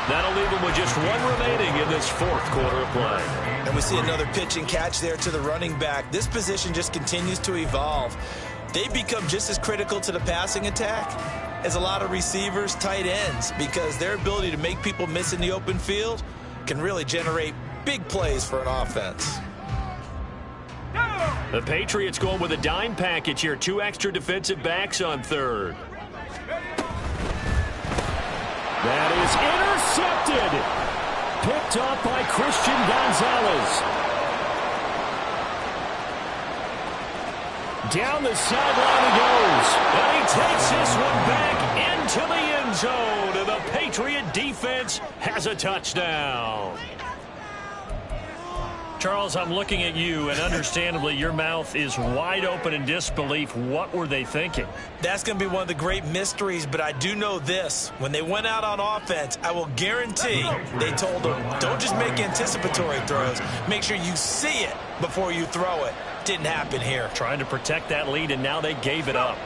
[SPEAKER 3] That'll leave them with just one remaining in this fourth quarter of play.
[SPEAKER 5] And we see another pitch and catch there to the running back. This position just continues to evolve. They become just as critical to the passing attack as a lot of receivers, tight ends, because their ability to make people miss in the open field can really generate big plays for an offense.
[SPEAKER 3] The Patriots going with a dime package here. 2 extra defensive backs on third.
[SPEAKER 9] That is intercepted. Picked off by Christian Gonzalez. Down the sideline he goes.
[SPEAKER 3] And he takes this one back into the end zone. And the Patriot defense has a touchdown. Charles, I'm looking at you, and understandably your mouth is wide open in disbelief. What were they thinking?
[SPEAKER 5] That's going to be one of the great mysteries, but I do know this. When they went out on offense, I will guarantee they told them, don't just make anticipatory throws. Make sure you see it before you throw it. Didn't happen here.
[SPEAKER 3] Trying to protect that lead, and now they gave it up.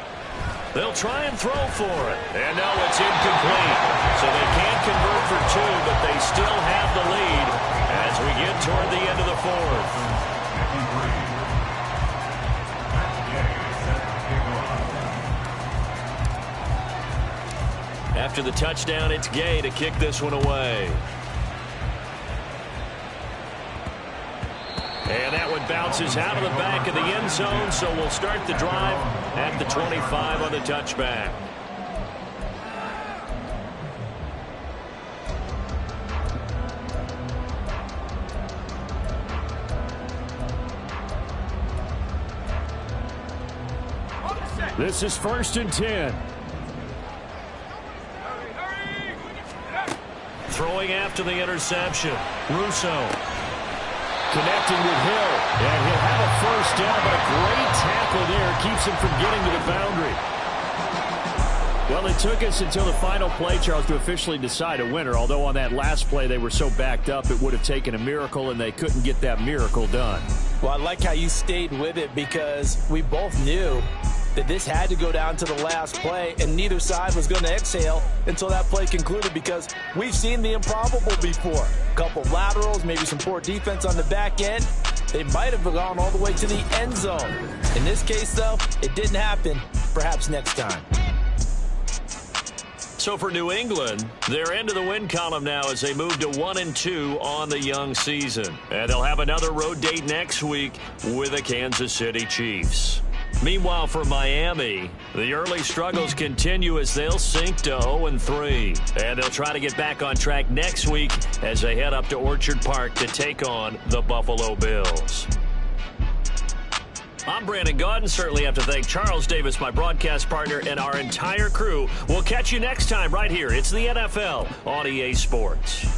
[SPEAKER 3] They'll try and throw for it. And now it's incomplete. So they can't convert for 2, but they still have the lead as we get toward the end of the fourth. After the touchdown, it's Gay to kick this one away. And that one bounces out of the back of the end zone, so we'll start the drive at the 25 on the touchback.
[SPEAKER 9] This is 1st and 10.
[SPEAKER 3] Throwing after the interception. Russo.
[SPEAKER 9] Connecting with Hill. And he'll have a first down, but a great tackle there keeps him from getting to the boundary. Well, it took us until the final play, Charles, to officially decide a winner. Although on that last play they were so backed up it would have taken a miracle, and they couldn't get that miracle done.
[SPEAKER 5] Well, I like how you stayed with it because we both knew that this had to go down to the last play, and neither side was going to exhale until that play concluded because we've seen the improbable before. A couple laterals, maybe some poor defense on the back end. They might have gone all the way to the end zone. In this case, though, it didn't happen. Perhaps next time.
[SPEAKER 3] So for New England, they're into the win column now as they move to 1-2 on the young season. And they'll have another road date next week with the Kansas City Chiefs. Meanwhile, for Miami, the early struggles continue as they'll sink to 0-3. And they'll try to get back on track next week as they head up to Orchard Park to take on the Buffalo Bills. I'm Brandon Gaudin. Certainly have to thank Charles Davis, my broadcast partner, and our entire crew. We'll catch you next time right here. It's the NFL on EA Sports.